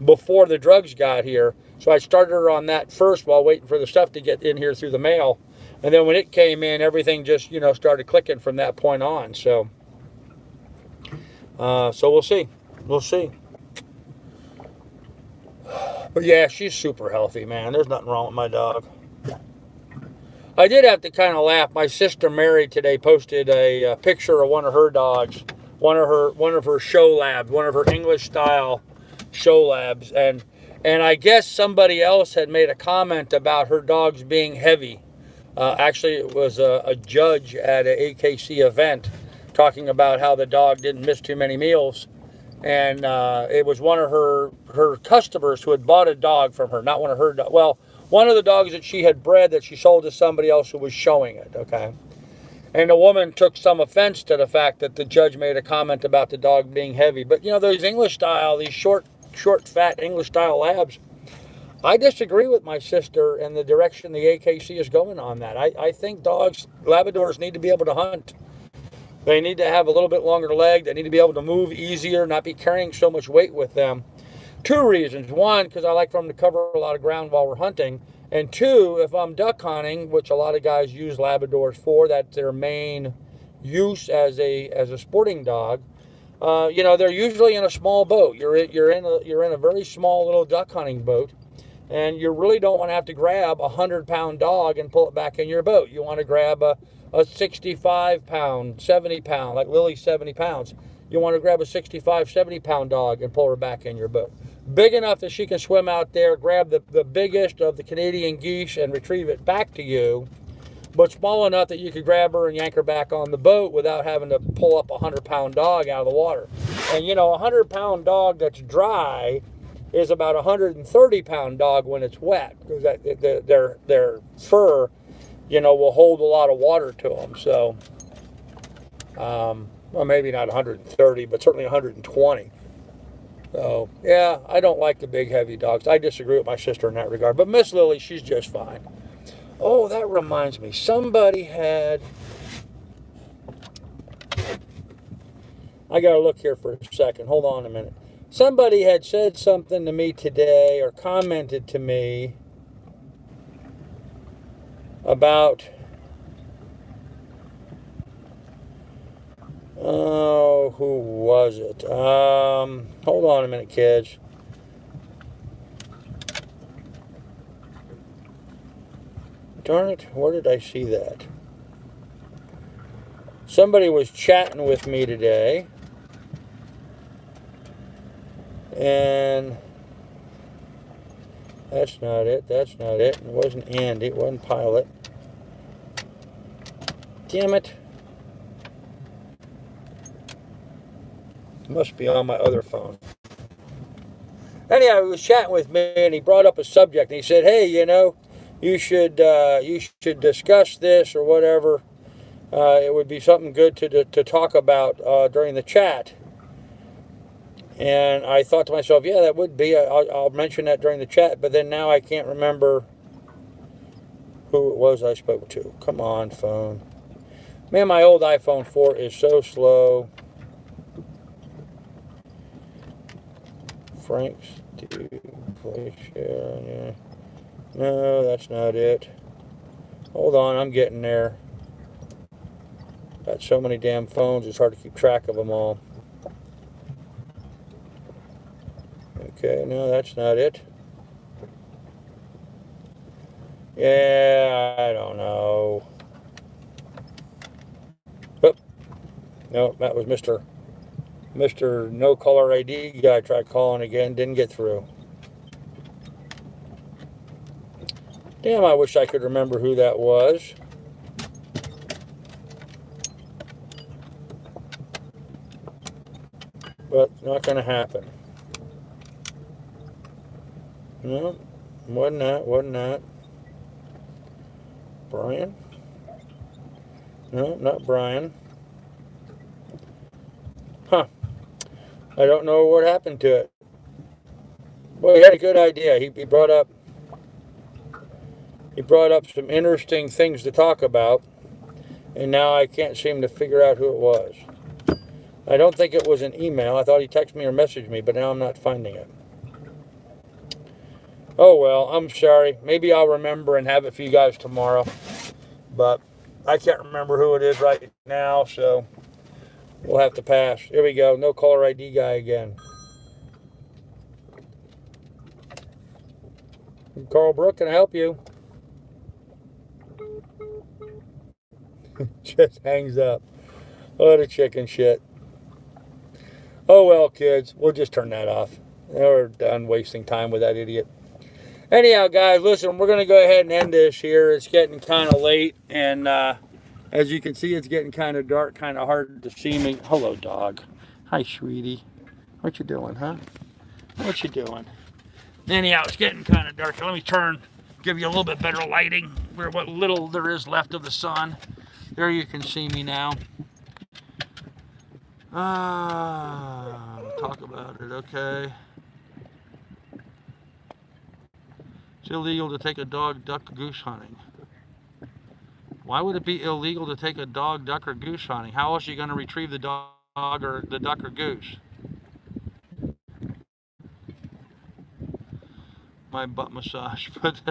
before the drugs got here. So I started her on that first while waiting for the stuff to get in here through the mail. And then when it came in, everything just, you know, started clicking from that point on. So we'll see. We'll see. But yeah, she's super healthy, man. There's nothing wrong with my dog. I did have to kind of laugh. My sister Mary today posted a picture of one of her dogs, one of her show labs, one of her English style show labs, and I guess somebody else had made a comment about her dogs being heavy. Actually, it was a judge at an AKC event talking about how the dog didn't miss too many meals. And it was one of her customers who had bought a dog from her, not one of her dogs. Well, one of the dogs that she had bred that she sold to somebody else who was showing it, okay? And the woman took some offense to the fact that the judge made a comment about the dog being heavy. But, you know, those English style, these short, fat English style labs, I disagree with my sister and the direction the AKC is going on that. I think Labradors need to be able to hunt. They need to have a little bit longer leg. They need to be able to move easier, not be carrying so much weight with them. 2 reasons. 1, because I like for them to cover a lot of ground while we're hunting. And 2, if I'm duck hunting, which a lot of guys use Labradors for, that's their main use as a sporting dog. You know, they're usually in a small boat. You're in a very small little duck hunting boat, and you really don't want to have to grab a 100-pound dog and pull it back in your boat. You want to grab a 65-pound, 70-pound, like Lily's 70 pounds. You want to grab a 65, 70-pound dog and pull her back in your boat. Big enough that she can swim out there, grab the biggest of the Canadian geese and retrieve it back to you, but small enough that you could grab her and yank her back on the boat without having to pull up a 100-pound dog out of the water. And, you know, a 100-pound dog that's dry is about a 130-pound dog when it's wet, because their fur, will hold a lot of water to them. So, well, maybe not 130, but certainly 120. So, yeah, I don't like the big, heavy dogs. I disagree with my sister in that regard. But Miss Lily, she's just fine. Oh, that reminds me. Somebody had... I got to look here for a second. Hold on a minute. Somebody had said something to me today, or commented to me about... Oh, who was it? Hold on a minute, kids. Darn it, where did I see that? Somebody was chatting with me today, and that's not it. It wasn't Andy, it wasn't Pilot. Damn it. Must be on my other phone. Anyhow, he was chatting with me, and he brought up a subject, and he said, hey, you should discuss this or whatever. It would be something good to talk about during the chat. And I thought to myself, yeah, that would be. I'll mention that during the chat, but then now I can't remember who it was I spoke to. Come on, phone. Man, my old iPhone 4 is so slow. Frank's play share. Yeah. No, that's not it. Hold on, I'm getting there. Got so many damn phones, it's hard to keep track of them all. Okay, no, that's not it. Yeah, I don't know. Oop. No, that was Mr. No Caller ID guy. I tried calling again, didn't get through. Damn, I wish I could remember who that was. But not going to happen. No, wasn't that. Brian? No, not Brian. Huh. I don't know what happened to it. Well, he had a good idea. He brought up some interesting things to talk about, and now I can't seem to figure out who it was. I don't think it was an email. I thought he texted me or messaged me, but now I'm not finding it. Oh well, I'm sorry. Maybe I'll remember and have it for you guys tomorrow, but I can't remember who it is right now, so we'll have to pass. Here we go. No caller ID guy again. Carl Brook, can I help you? Just hangs up. What a chicken shit. Oh well, kids. We'll just turn that off. We're done wasting time with that idiot. Anyhow, guys, listen, we're going to go ahead and end this here. It's getting kind of late, and as you can see, it's getting kind of dark, kind of hard to see me. Hello, dog. Hi, sweetie. What you doing, huh? What you doing? Anyhow, it's getting kind of dark. So let me give you a little bit better lighting where what little there is left of the sun. There you can see me now. Talk about it, okay. It's illegal to take a dog duck goose hunting. Why would it be illegal to take a dog duck or goose hunting? How else are you going to retrieve the dog or the duck or goose? My butt massage, but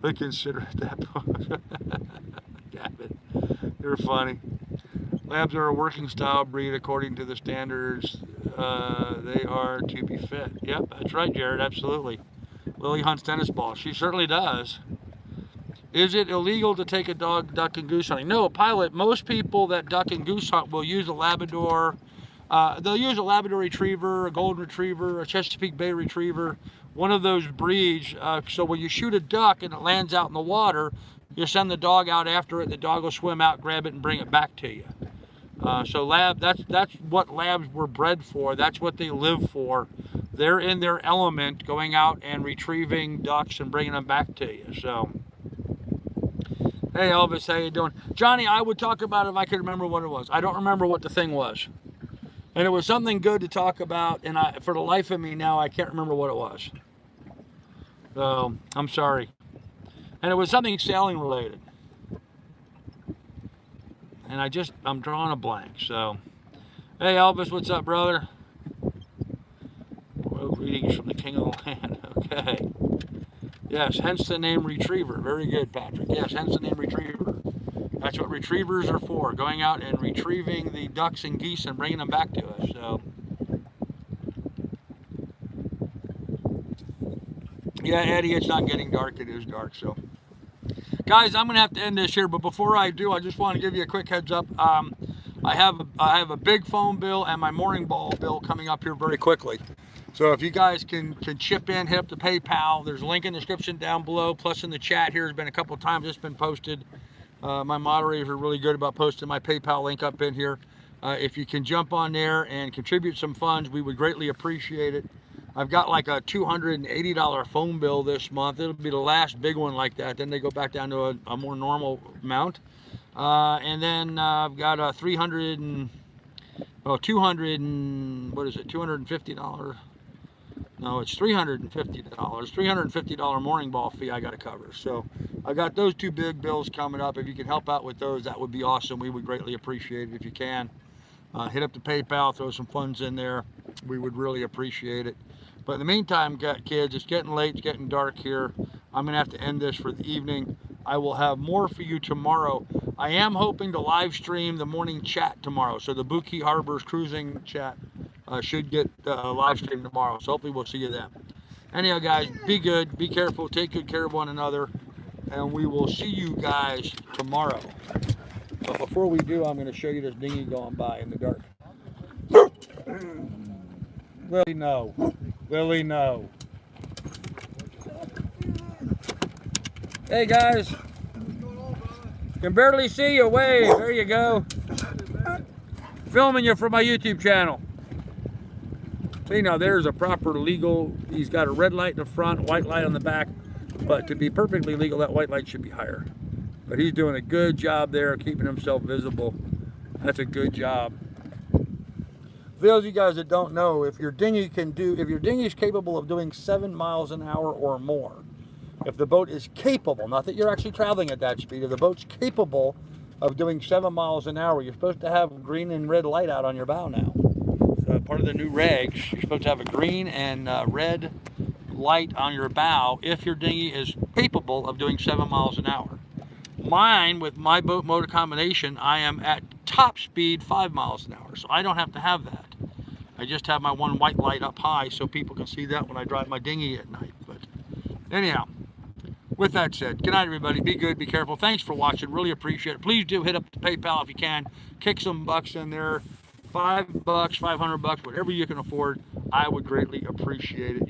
I consider it that point. Damn it. You're funny. Labs are a working style breed according to the standards. They are to be fit. Yep, that's right, Jared, absolutely. Lily hunts tennis balls. She certainly does. Is it illegal to take a dog duck and goose hunting? No, Pilot, most people that duck and goose hunt will use a Labrador. They'll use a Labrador Retriever, a Golden Retriever, a Chesapeake Bay Retriever, one of those breeds. So when you shoot a duck and it lands out in the water, you send the dog out after it, the dog will swim out, grab it, and bring it back to you. So that's what labs were bred for. That's what they live for. they're in their element going out and retrieving ducks and bringing them back to you. So, hey Elvis, how you doing? Johnny, I would talk about it if I could remember what it was. I don't remember what the thing was. And it was something good to talk about, and for the life of me now, I can't remember what it was. So, I'm sorry. And it was something sailing related. And I'm drawing a blank. So, hey Elvis, what's up, brother? Well, greetings from the king of the land. Okay. Yes, hence the name Retriever. Very good, Patrick. Yes, hence the name Retriever. That's what retrievers are for, going out and retrieving the ducks and geese and bringing them back to us. So, yeah, Eddie, it's not getting dark. It is dark. So, guys, I'm going to have to end this here. But before I do, I just want to give you a quick heads up. I have a big phone bill and my mooring ball bill coming up here very quickly. So if you guys can chip in, hit up the PayPal. There's a link in the description down below. Plus in the chat here has been a couple of times it's been posted. My moderators are really good about posting my PayPal link up in here. If you can jump on there and contribute some funds, we would greatly appreciate it. I've got like a $280 phone bill this month. It'll be the last big one like that. Then they go back down to a more normal amount. And then I've got a $250. No, it's $350. $350 mooring ball fee I got to cover. So I got those two big bills coming up. If you can help out with those, that would be awesome. We would greatly appreciate it if you can. Hit up the PayPal, throw some funds in there. We would really appreciate it. But in the meantime, kids, it's getting late, it's getting dark here. I'm going to have to end this for the evening. I will have more for you tomorrow. I am hoping to live stream the morning chat tomorrow. So the Buki Harbors cruising chat should get live stream tomorrow. So hopefully we'll see you then. Anyhow, guys, be good, be careful, take good care of one another, and we will see you guys tomorrow. But before we do, I'm going to show you this dinghy going by in the dark. Lily, no. Lily, no. Hey, guys. Can barely see you. Wave. There you go. Filming you for my YouTube channel. See, now there's a proper legal, he's got a red light in the front, white light on the back. But to be perfectly legal, that white light should be higher. But he's doing a good job there, keeping himself visible. That's a good job. For those of you guys that don't know, if your dinghy is capable of doing 7 miles an hour or more, if the boat is capable, not that you're actually traveling at that speed, if the boat's capable of doing 7 miles an hour, you're supposed to have green and red light out on your bow now. So part of the new regs, you're supposed to have a green and red light on your bow if your dinghy is capable of doing 7 miles an hour. Mine, with my boat motor combination, I am at top speed 5 miles an hour, so I don't have to have that. I just have my one white light up high so people can see that when I drive my dinghy at night. But anyhow, with that said, good night, everybody. Be good, be careful. Thanks for watching. Really appreciate it. Please do hit up the PayPal if you can. Kick some bucks in there. $5, $500, whatever you can afford. I would greatly appreciate it.